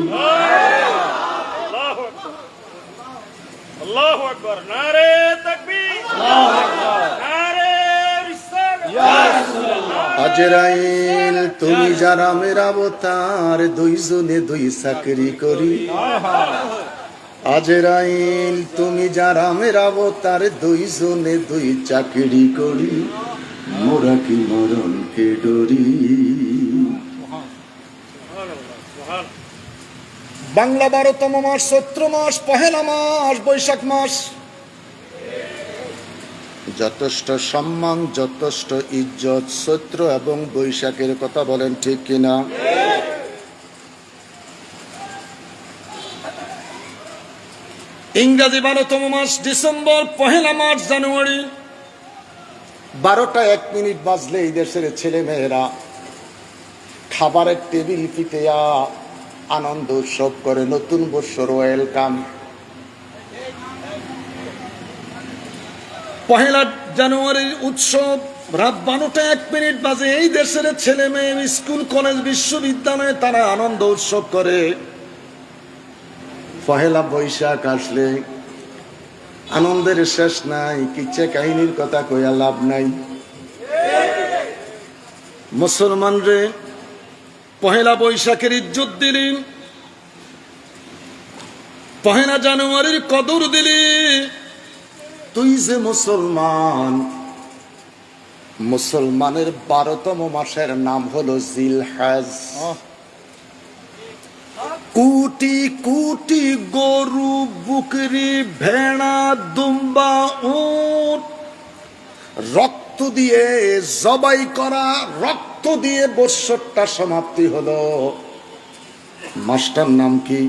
আল্লাহু আকবার, নারে তাকবীর, আল্লাহু আকবার, নারে রিসালাত, ইয়া রাসূলুল্লাহ। আজরাইল তুমি যারা মেরা অবতার, দুইজনে দুই চাকরি করি। আজরাইল তুমি যারা মেরা অবতার, দুইজনে দুই চাকরি করি, মোরা কি মরণ কে ডরি। বাংলা 12তম মাস, চৈত্র মাস, পহেলা মাস, বৈশাখ মাস। যথেষ্ট সম্মান, যথেষ্ট ইজ্জত চৈত্র এবং বৈশাখের কথা বলেন ঠিক কিনা? ইংরেজি 12তম মাস ডিসেম্বর, পহেলা মার্চ, জানুয়ারি। 12টা 1 মিনিট বাজলে এই দেশের ছেলে মেয়েরা খাবারের টেবিল পিতেয়া আনন্দ উৎসব করে, নতুন বৎসর ওয়েলকাম। পহেলা জানুয়ারির উৎসব রাত 12টা 1 মিনিট বাজে এই দেশের ছেলে মেয়ে স্কুল কলেজ বিশ্ববিদ্যালয়ে তারা আনন্দ উৎসব করে। পহেলা বৈশাখ আসলে আনন্দের শেষ নাই, কিচ্ছা কাহিনীর কথা কইয়া লাভ নাই। মুসলমান রে পহেলা বৈশাখের ইজ্জত দিলি, পহেলা জানুয়ারির কদর দিলি। তুই যে মুসলমান, মুসলমানের 12তম মাসের নাম হলো জিলহজ। কোটি কোটি গরু, বকরি, ভেড়া, দুম্বা, উট রক্ত দিয়ে জবাই করা, রক্ত দিয়ে বৎসরটা সমাপ্তি হলো। মাসটার নাম কি?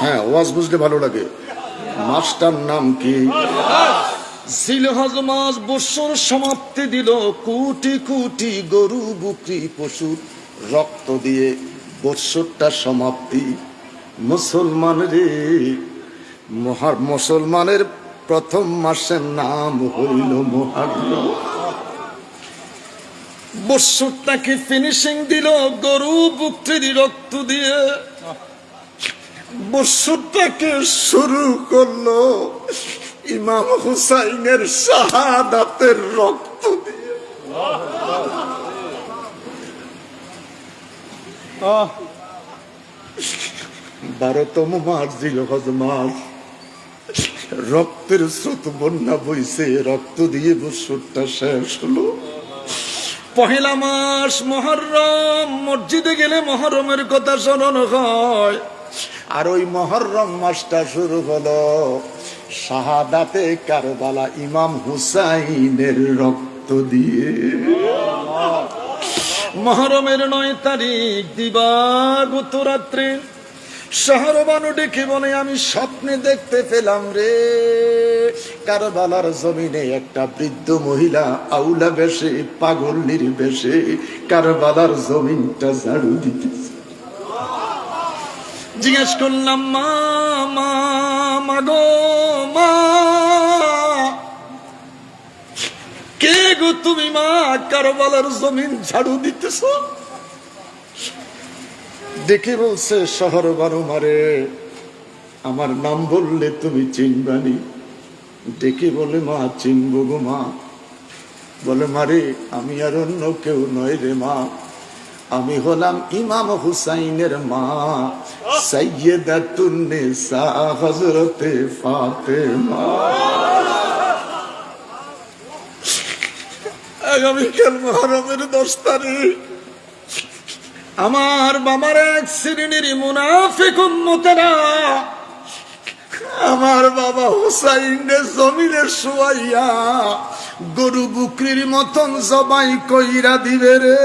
হ্যাঁ, ওয়াজ বুঝলে ভালো লাগে। মাসটার নাম কি? জিলহজ মাস বৎসর সমাপ্তি দিল। কোটি কোটি গরু, বকরি, পশু রক্ত দিয়ে বৎসরটা সমাপ্তি। মুসলমান রে, মুসলমানের প্রথম মাসের নাম হইল মুহররম। বৎসরটাকে ফিনিশিং দিল গরু, বকরি রক্ত দিয়ে। বৎসরটাকে শুরু করলো ইমাম হুসাইনের শাহাদাতের রক্ত দিয়ে। 12তম মাস জিলহজ মাস, রক্তের স্রোত বন্যা বইছে, রক্ত দিয়ে বৎসরটা শেষ হলো। পহেলা মাস মুহররম, মসজিদে গেলে মুহররমের কথা স্মরণ হয়। আর ওই মুহররম মাসটা শুরু হলো শাহাদাতে কারবালা ইমাম হুসাইনের রক্ত দিয়ে। মুহররমের 9 তারিখ দিবাগত রাত্রে শাহরবানু ডেকে বলে, আমি স্বপ্নে দেখতে পেলাম রে, কারবালার জমিনে একটা বৃদ্ধ মহিলা আউলা বেশে, পাগলের বেশে কারবালার জমিনটা ঝাড়ু দিতেছে। জিজ্ঞেস করলাম, মা মা মাগো মা, কে গো তুমি মা, কারবালার জমিন ঝাড়ু দিতেছ? দেখে বলছে, শহর বারো মারে, আমার নাম বললে তুমি চিনবানি। ডেকে বলে, মা চিনব গো মা। বলে, মারে আমি আর অন্য কেউ নয় রে মা, আমি হলাম ইমাম হুসাইনের মা, সাইয়্যিদাতুন নিসা হযরতে ফাতেমা। আগামীকাল মুহররমের 10 তারিখ আমার বাবার এক শ্রেণীর মুনাফিক উম্মতেরা আমার বাবা হুসাইনের জমিনে শুয়াইয়া গরু বুকরির মতন জবাই কইরা দিবে রে।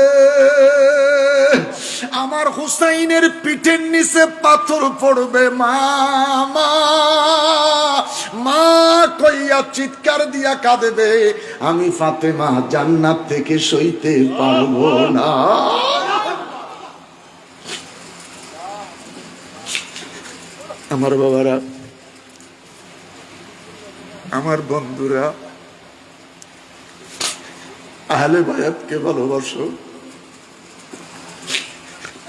আমার হুসাইনের পিঠের নিচে পাথর পড়বে, মা মা মা কইয়া চিৎকার দিয়া কাঁদবে, আমি ফাতেমা জান্নাত থেকে সইতে পারবো না। আমার বাবারা, আমার বন্ধুরা, আহলে বায়াতকে ভালোবাসো।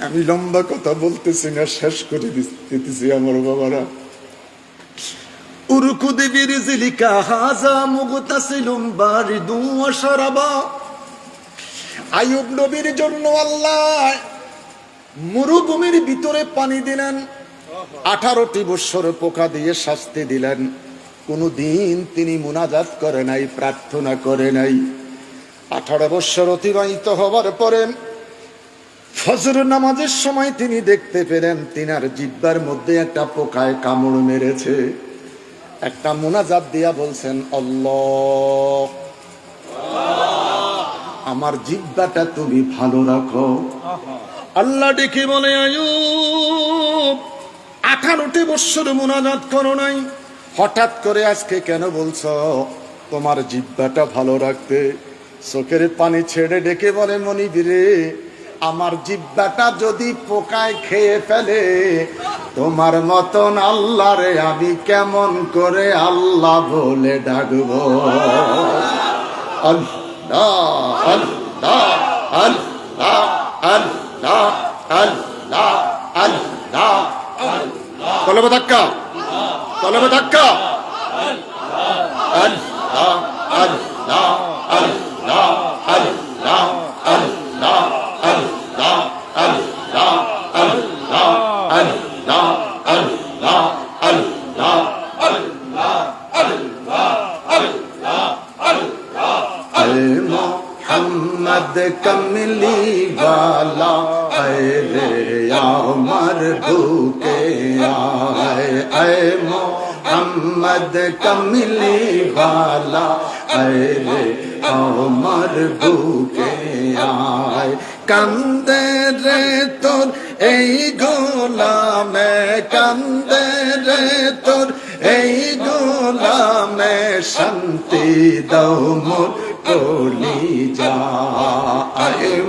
আমি লম্বা কথা বলতেছি না, শেষ করে দিতেছি। আমার বাবারা, উরকুদি বিরিজিলিকা হাযা মুগতাসিলুম বারিদু ওয়া শারাবা। আইয়ুব নবীর জন্য আল্লাহ মরুভূমির ভিতরে পানি দিলেন, 18টি বৎসর পোকা দিয়ে শাস্তি দিলেন। কোনদিন তিনি মুনাজাত করে নাই, প্রার্থনা করে নাই। 18 বৎসর অতিবাহিত হবার পরে ফজর নামাজের সময় তিনি দেখতে পেলেন তিনার জিহ্বার মধ্যে একটা পোকায় কামড় মেরেছে। একটা মুনাজাত দিয়া বলছেন, আল্লাহ আমার জিহ্বাটা তুমি ভালো রাখো। আল্লাহ ডেকে বলে, আইয়ুব 18টি বৎসর মুনাজাত করো নাই, হঠাৎ করে আজকে কেন বলছো তোমার জিহ্বাটা ভালো রাখতে? চোখের পানি ছেড়ে ডেকে বলে, মনিবীরে আমার জিহ্বাটা যদি পোকায় খেয়ে ফেলে, তোমার মতন আল্লাহরে আমি কেমন করে আল্লাহ বলে ডাকবো? আল্লাহ আল্লাহ আল্লাহ আল্লাহ আল্লাহ আল্লাহ। কলবে ধাক্কা, কলবে ধাক্কা। আল্লাহ আল্লাহ আল্লাহ আল্লাহ আল্লাহ আল্লাহ আল্লাহ আল্লাহ আল্লাহ আল্লাহ আল্লাহ আল্লাহ আল্লাহ আল্লাহ। হে মোহাম্মদ কমলি ওয়ালা, রে আমার বুকে আয়। হে মোহাম্মদ কমলি ওয়ালা, রে আমার বুকে আয়। কান্দে রে তোর এই গোলামে, কান্দে রে তোর এই গোলামে, শান্তি দাও মোর কলিজায়।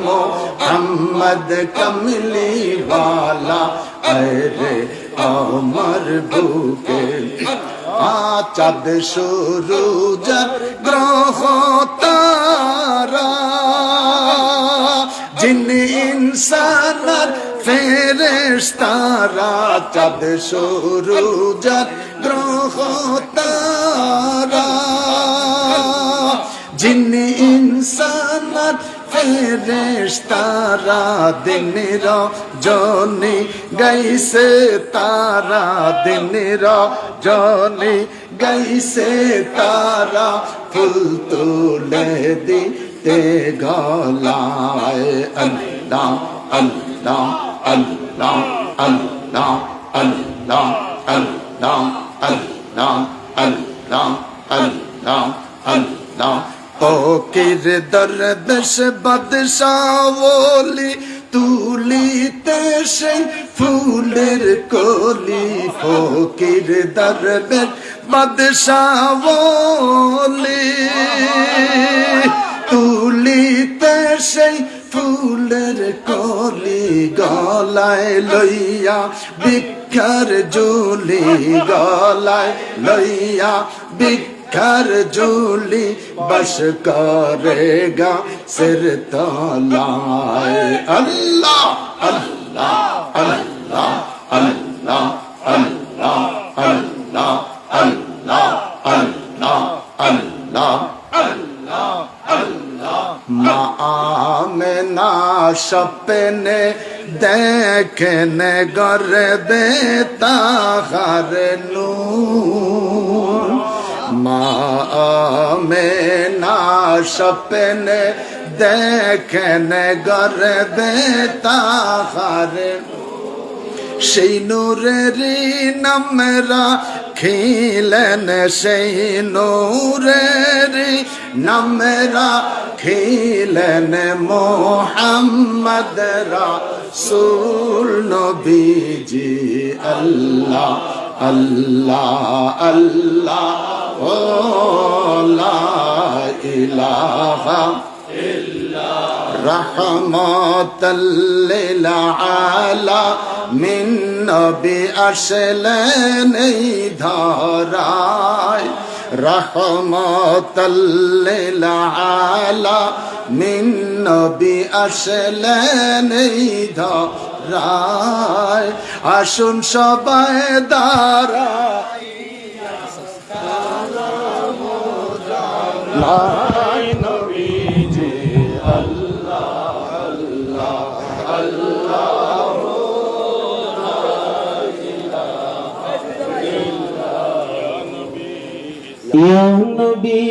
মোহাম্মদ কমলি ওয়ালা, রে আমার বুকে। চাঁদ সূরজ গ্রহ তারা, জিন ইনসান আর ফেরেশতারা, চাঁদ সূরজ গ্রহ তারা, জিন ইনসান আর ফেরেশতারা, দিন রজনী গাইছে তারা, দিন রজনী গাইছে তারা, ফুল তুলে দিতে গলায়। আল্লাহ আল্লাহ আল্লাহ আল্লাহ আল্লাহ আল্লাহ আল্লাহ আল্লাহ আল্লাহ আল্লাহ। ফকির দরবেশ বাদশাহ ওলি, তুলিতে সেই ফুলের কলি। ফকির দরবেশ বাদশাহ ওলি, তুলিতে সেই ফুলের কলি। গলায় লইয়া ভিক্ষার ঝুলি, গলায় লইয়া ভিক্ষার ঝুলি, বস করেগা সির তলায়। আল্লাহ আল্লাহ আল্লাহ আল্লাহ আল্লাহ আল্লাহ আল্লাহ আল্লাহ আল্লাহ আল্লাহ আল্লাহ। মা আমেনা স্বপ্নে দেখেন গর্বে তাহার নূর, में ना सपने देखने गर देता हर সেই নূরেরই নামরা খিলেন সেই নূরেরই নামরা খিলেন মোহাম্মদ রাসূল নবীজি আল্লাহ আল্লাহ আল্লাহ ও লা ইলাহা রহমতাল্লিল আলামিন নবী আসলেন এই ধরায় রহমতাল্লিল আলামিন নবী আসলেন এই ধরায় আসুন সবাই দাঁড়াই নবীজি Ya Nabi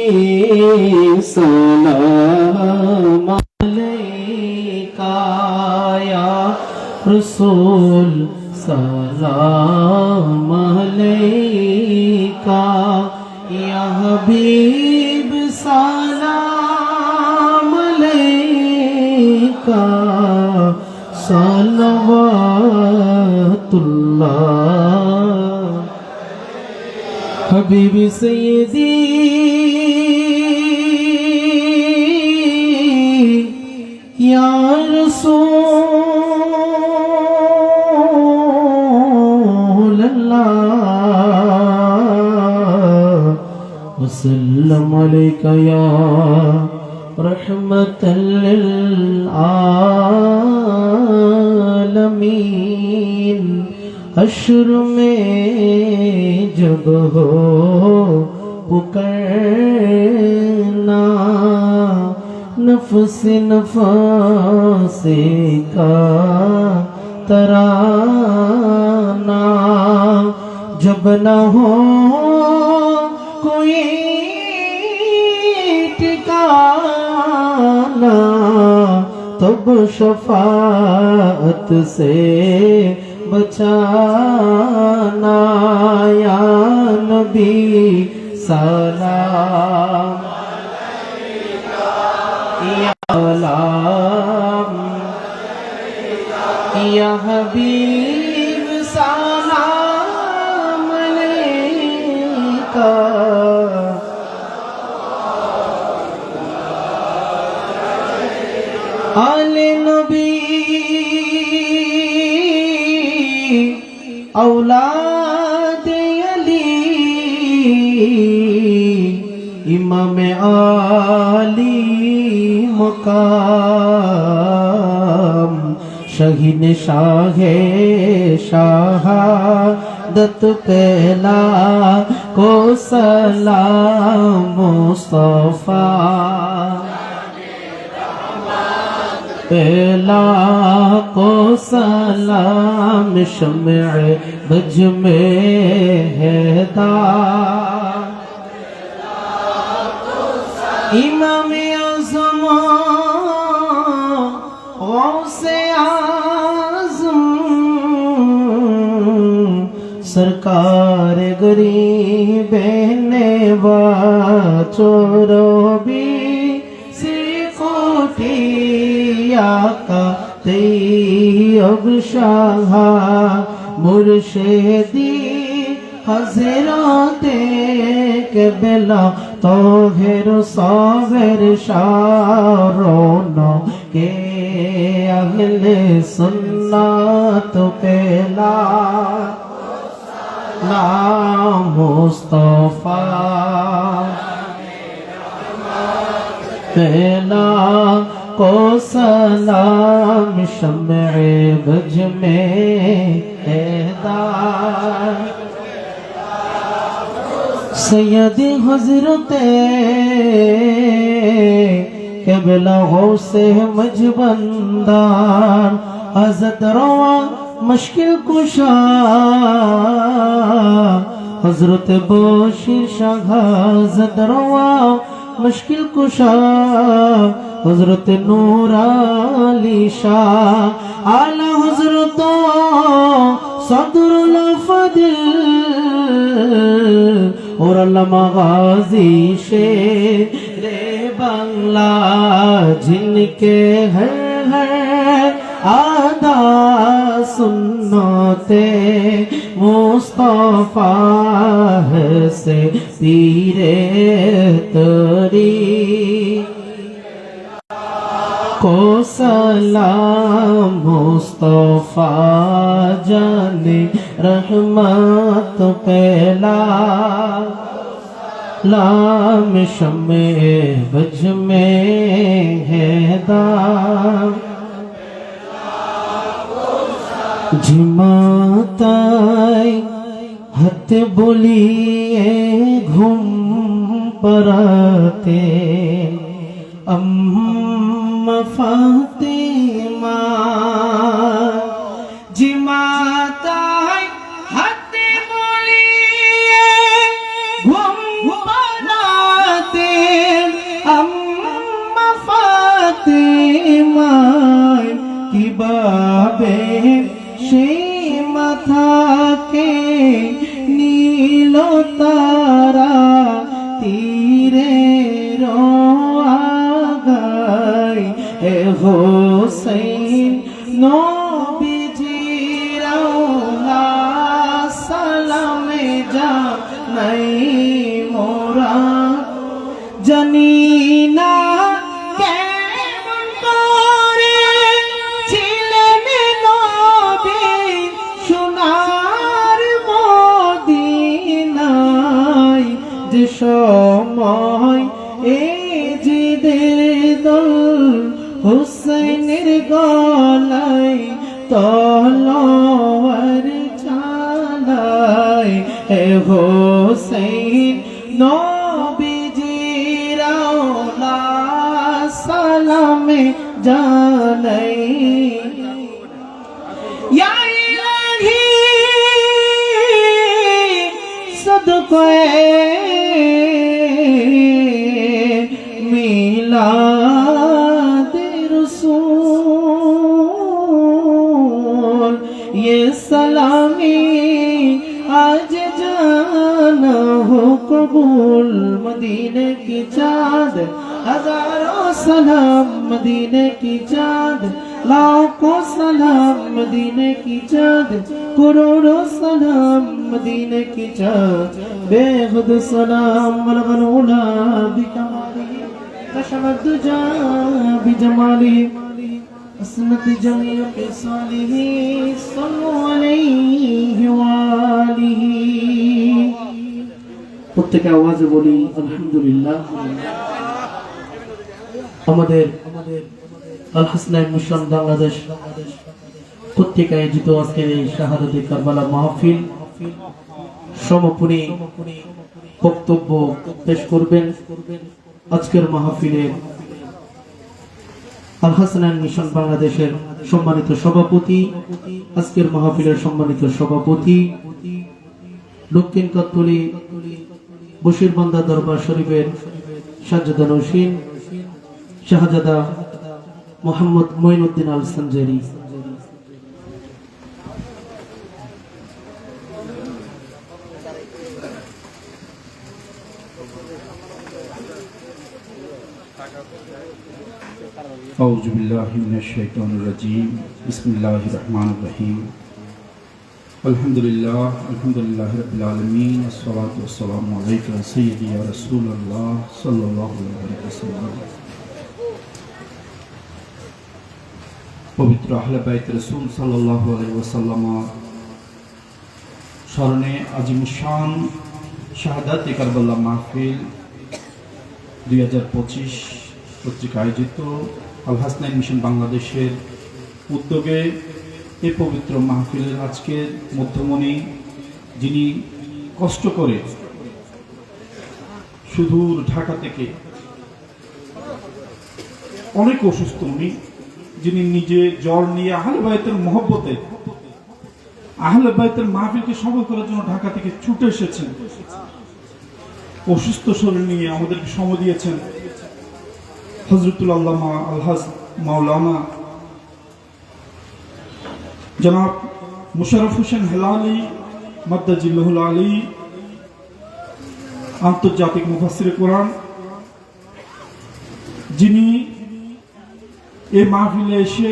salam alaika ya Rasul salam alaika ya Habib salam alaika salawatullah Habibi Sayyidi Ya Rasulallah Wa sallam alayka ya rahmatan lil alamin हश्र में जब हो पुकारना नफ्स नफासे का तराना जब न हो कोई ठिकाना तब शफाअत से बचाना या नबी सलाम या सलाम या हबीब सलाम अलैका आले नबी औलाद अली इमाम आली मकाम शहीन शाहे शहादत पहला को सलाम मुस्तफा पहला को सलाम शम्अ बज में हैदार इमाम आज़म गौसे आज़म सरकार गरीब नेवाचोरो भी का तैयब शाह मुर्शिदी हज़रात के बेला तोहिर सावर शारोनो के अहले सुन्नत पेला ना मुस्तफा पेला को सलाम शम्अ बज में हैदार सैयदी हज़रत क़िबला गौसे मजबंदार हज़रत रवा मुश्किल कुशा हजरत बशीर शाह जदरवा मुश्किल कुशा हजरत नूर अली शाह आला हजरत सदरुल फदिल और अल्लामा गाजी शेरे बांग्ला जिनके हर आदा सुन्नते मुस्तफा से तीरे तरी को सलाम मुस्तफा जाने रहमत पहला लाम शमे बज में है दाम जिमाताई हत बोलिए घूम पराते अम्मा फातिमा जिमाताई हत बोलिए घूम पराते अम्मा फातिमा की बाबे সেই মাথাকে নীল তারা তীরে রোয়াগাই হে হোসেন নবীজির আওলা সালামে জানাই মোরা জানি না কেমন করে ছিলেন যে সময় এই জিদের দল হুসেনের গলায় তলোয়ার চালায় হে হোসেন নবীজির আওলা সালামে জানাই ইয়া ইলাহি সদকায়ে मिलाद रसूल ये सलामी आज जाना हो कबूल मदीने की चाँद हजारों सलाम मदीने की चाँद लाखों सलाम मदीने की चाँद करोड़ों सलाम मदीने की चाँद बेखुद सलाम बलगल उला बिकमाली कशफ दुजा बिजमाली असनत जमीय क़िसालिही सल्लु अलैहि वालिही প্রত্যেকে আওয়াজে বলি আলহামদুলিল্লাহ। আমাদের আল হাসনাইন মিশন বাংলাদেশ কর্তৃক আয়োজিত আজকের এই শাহাদাতে কারবালা মাহফিল সমাপনী বক্তব্য পেশ করবেন আজকের মাহফিলের আল হাসনাইন মিশন বাংলাদেশের সম্মানিত সভাপতি, আজকের মাহফিলের সম্মানিত সভাপতি দক্ষিণ কাতলি বশিরবান্দা দরবার শরীফের সাজ্জাদা নওশীন শাহজাদা মোহাম্মদ মঈনুদ্দিন আল সঞ্জারি, أعوذ بالله من الشيطان الرجيم بسم الله الرحمن الرحيم الحمد لله رب العالمين والصلاة والسلام عليك يا سيدي يا رسول الله صلى الله عليه وسلم পবিত্র আহলে বাইত রাসূল সাল্লাল্লাহু আলাইহি ওয়াসাল্লাম স্মরণে আজিমুশান শাহাদাতে কারবালা মাহফিল 2025 কর্তৃক আয়োজিত আল হাসনাইন মিশন বাংলাদেশের উদ্যোগে এই পবিত্র মাহফিলের আজকের মধ্যমণি, যিনি কষ্ট করে সুদূর ঢাকা থেকে, অনেক অসুস্থ উনি, যিনি নিজে জ্বর নিয়ে আহলে বাইতের মহব্বতে আহলে বাইতের মাহফিলকে সফল করার জন্য ঢাকা থেকে ছুটে এসেছেন, অসুস্থ শরীর নিয়ে আমাদেরকে সময় দিয়েছেন হযরতুল আল্লামা আলহাজ মাওলানা জনাব মুশাররফ হোসেন হেলালি মাদ্দাজিল্লাহুল আলী, আন্তর্জাতিক মুফাসসিরে কোরআন, যিনি এই মাহফিলে এসে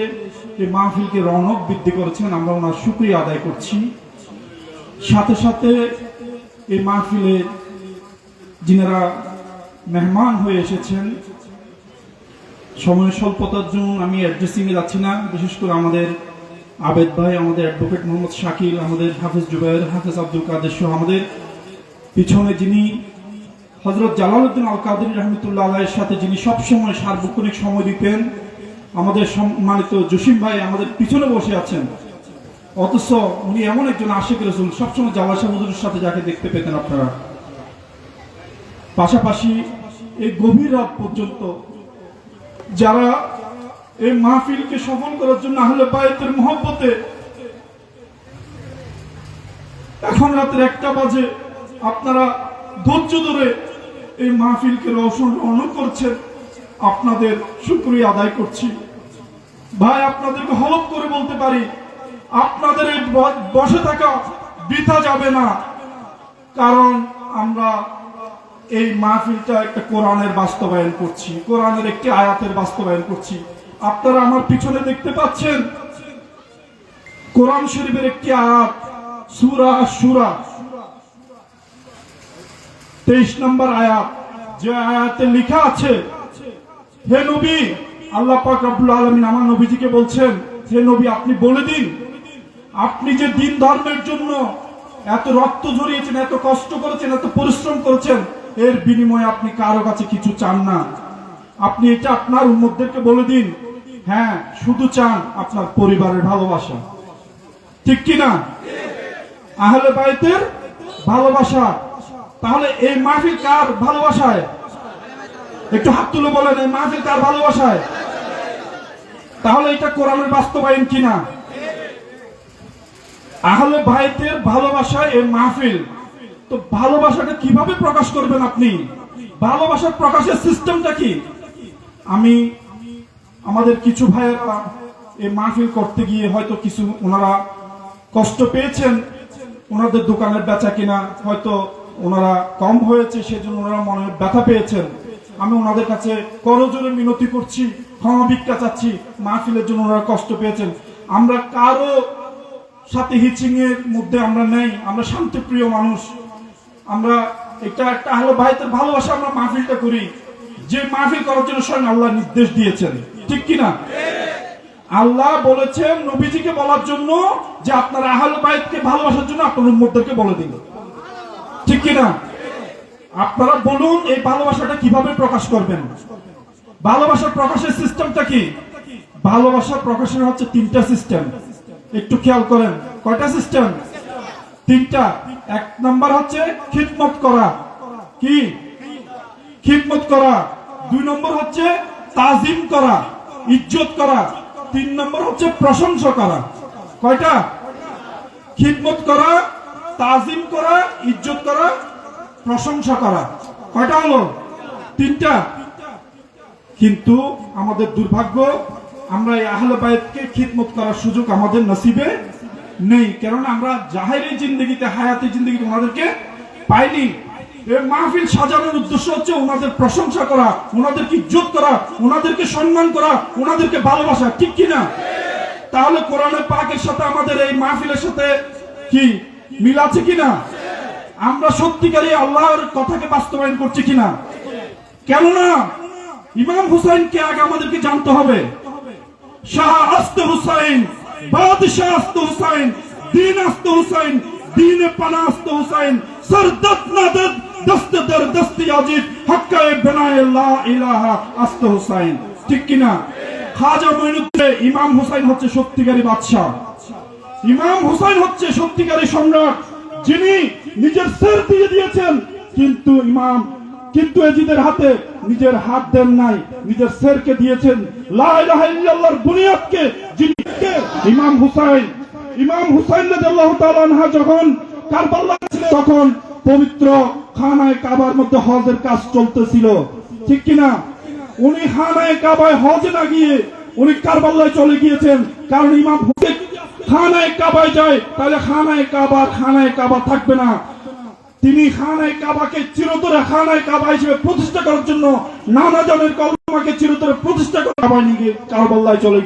এই মাহফিলকে রৌনক বৃদ্ধি করেছেন। আমরা ওনার শুকরিয়া আদায় করছি। সাথে সাথে এই মাহফিলে যিনারা মেহমান হয়ে এসেছেন, সময় স্বল্পতার জন্য আমি অ্যাড্রেসিং এ যাচ্ছি না, বিশেষ করে আমাদের আবেদ ভাই, আমাদের অ্যাডভোকেট মোহাম্মদ শাকিল, আমাদের হাফেজ জুবায়ের, হাফেজ আব্দুল কাদের সহ আমাদের পিছনে যিনি হযরত জালালউদ্দিন আল কাদেরী রাহমাতুল্লাহ আলাইহির সাথে যিনি সবসময় সার্বক্ষণিক সময় দিতেন, আমাদের সম্মানিত জসিম ভাই আমাদের পিছনে বসে আছেন, অথচ উনি এমন একজন আশিক রাসূল, সবসময় জালাল শাহ হুজুরের সাথে যাকে দেখতে পেতেন আপনারা। পাশাপাশি এই গভীর রাত পর্যন্ত যারা এই মাহফিলকে সফল করার জন্য আহলে বাইতের মহব্বতে এখন রাতের 1টা বাজে আপনারা ধৈর্য ধরে এই মাহফিলকে রৌনক করছেন, আপনাদের শুকরিয়া আদায় করছি। ভাই, আপনাদেরকে হলফ করে বলতে পারি, আপনাদের এই বসে থাকা বৃথা যাবে না, কারণ আমরা এই মাহফিলটা একটা কোরআনের বাস্তবায়ন করছি, কোরআনের একটি আয়াতের বাস্তবায়ন করছি। আপনারা আমার পিছনে দেখতে পাচ্ছেন কোরআন শরীফের একটি আয়াত, সূরা আশ-শূরা 23 নম্বর আয়াত, যে আয়াতে লেখা আছে, হে নবী, আল্লাহ পাক রব্বুল আলামিন আমার নবীজিকে বলছেন, হে নবী আপনি বলে দিন, আপনি যে দ্বীন ধর্মের জন্য এত রক্ত ঝরিয়েছেন, এত কষ্ট করেছেন, এত পরিশ্রম করেছেন, এর বিনিময়ে আপনি কারো কাছে কিছু চান না। আপনি এটা আপনার উম্মতদেরকে বলে দিন, হ্যাঁ শুধু চান আপনার পরিবারের ভালোবাসা, ঠিক কিনা? আহলে বাইতের ভালোবাসা। তাহলে এই মাহফিল কার ভালোবাসায়? একটু হাত তুলে বলেন, এই মাহফিল কার ভালোবাসায়? তাহলে এটা কোরআনের বাস্তবায়ন কিনা? আহলে বাইতের ভালোবাসায় এই মাহফিল। তো ভালোবাসাটা কিভাবে প্রকাশ করবেন আপনি? ভালোবাসার প্রকাশের সিস্টেমটা কি? আমি আমাদের কিছু ভাইয়েরা এই মাহফিল করতে গিয়ে হয়তো কিছু ওনারা কষ্ট পেয়েছেন, ওনাদের দোকানের বেচা কিনা হয়তো ওনারা কম হয়েছে, সেজন্য ওনারা মনে ব্যথা পেয়েছেন। আমি ওনাদের কাছে করজোড়ে মিনতি করছি, ক্ষমা ভিক্ষা চাচ্ছি, মাহফিলের জন্য ওনারা কষ্ট পেয়েছেন। আমরা কারো সাথে হিচিং এর মধ্যে আমরা নেই, আমরা শান্তিপ্রিয় মানুষ। আমরা এটা একটা আহলে বাইতের ভালোবাসা, আমরা মাহফিলটা করি, যে মাহফিল করার জন্য স্বয়ং আল্লাহ নির্দেশ দিয়েছেন, ঠিক কিনা? আল্লাহ বলেছেন নবীজিকে বলার জন্য যে আপনারা আহলে বাইতকে ভালোবাসার জন্য আপনার উম্মতদেরকে বলে দিন, ঠিক কিনা? আপনারা বলুন এই ভালোবাসাটা কিভাবে প্রকাশ করবেন? ভালোবাসার প্রকাশের সিস্টেমটা কি? ভালোবাসার প্রকাশের হচ্ছে 3টা সিস্টেম, একটু খেয়াল করেন। কয়টা সিস্টেম? 3টা। 1 নাম্বার হচ্ছে খিদমত করা। কি? খিদমত করা। 2 নম্বর হচ্ছে তাজিম করা, ইজ্জত করা। 3 নম্বর হচ্ছে প্রশংসা করা। কয়টা? খিদমত করা, তাজিম করা, ইজ্জত করা, প্রশংসা করা। কয়টা হলো? 3টা। কিন্তু আমাদের দুর্ভাগ্য, আমরা এই আহলে বাইতকে খিদমত করার সুযোগ আমাদের নসিবে নেই, কারণ আমরা জাহেরি জিন্দেগিতে, হায়াতি জিন্দেগিতে ওনাদেরকে পাইনি। এই মাহফিল সাজানোর উদ্দেশ্য হচ্ছে ওনাদের প্রশংসা করা, ওনাদেরকে ইজ্জত করা, ওনাদেরকে সম্মান করা, ওনাদেরকে ভালোবাসা, ঠিক কিনা? তাহলে কোরআনের পাকের সাথে আমাদের এই মাহফিলের সাথে কি মিল আছে কিনা? আমরা সত্যিকারই আল্লাহর কথাকে বাস্তবায়ন করছি কিনা? কেননা ইমাম হুসাইনকে আগে আমাদেরকে জানতে হবে। শাহ আস্তে হুসাইন, বাদশাহ আস্তে হুসাইন, দিন আস্তে হুসাইন, দিনে পানা আস্তে হুসাইন, সরদত নাদত দস্তে দর দস্তি আজিদ হক্কায়ে বেনায়ে লা ইলাহা আস্তে হুসাইন, ঠিক কিনা? খাজা মঈনুদ্দিন, ইমাম হুসাইন হচ্ছে সত্যিকারী বাদশাহ, ইমাম হুসাইন হচ্ছে সত্যিকারী সম্রাট, যিনি নিজের সের দিয়ে দিয়েছেন, কিন্তু এজিদের হাতে নিজের হাত দেন নাই, নিজের সেরকে দিয়েছেন লা ইলাহা ইল্লাল্লাহর বুনিয়াদকে। যিনি ইমাম হুসাইন ইমাম হুসাইন রাদিয়াল্লাহু তাআলা আনহু যখন কারবালা ছিলেন তখন পবিত্র খানায়ে কাবার মধ্যে হজের কাজ চলতেছিল, ঠিক কিনা? উনি খানায়ে কাবায় হজে না গিয়ে উনি কারবালায় চলে গিয়েছেন, কারণ ইমাম হুসাইন খানায়ে কাবায় যায় তাহলে খানায়ে কাবা থাকবে না। তিনি খানায়ে কাবাকে চিরতরে খানায়ে কাবা হিসেবে প্রতিষ্ঠা করার জন্য নানা জনের কলমাকে চিরতরে প্রতিষ্ঠা করে কাবায় নিয়ে কারবালায় চলে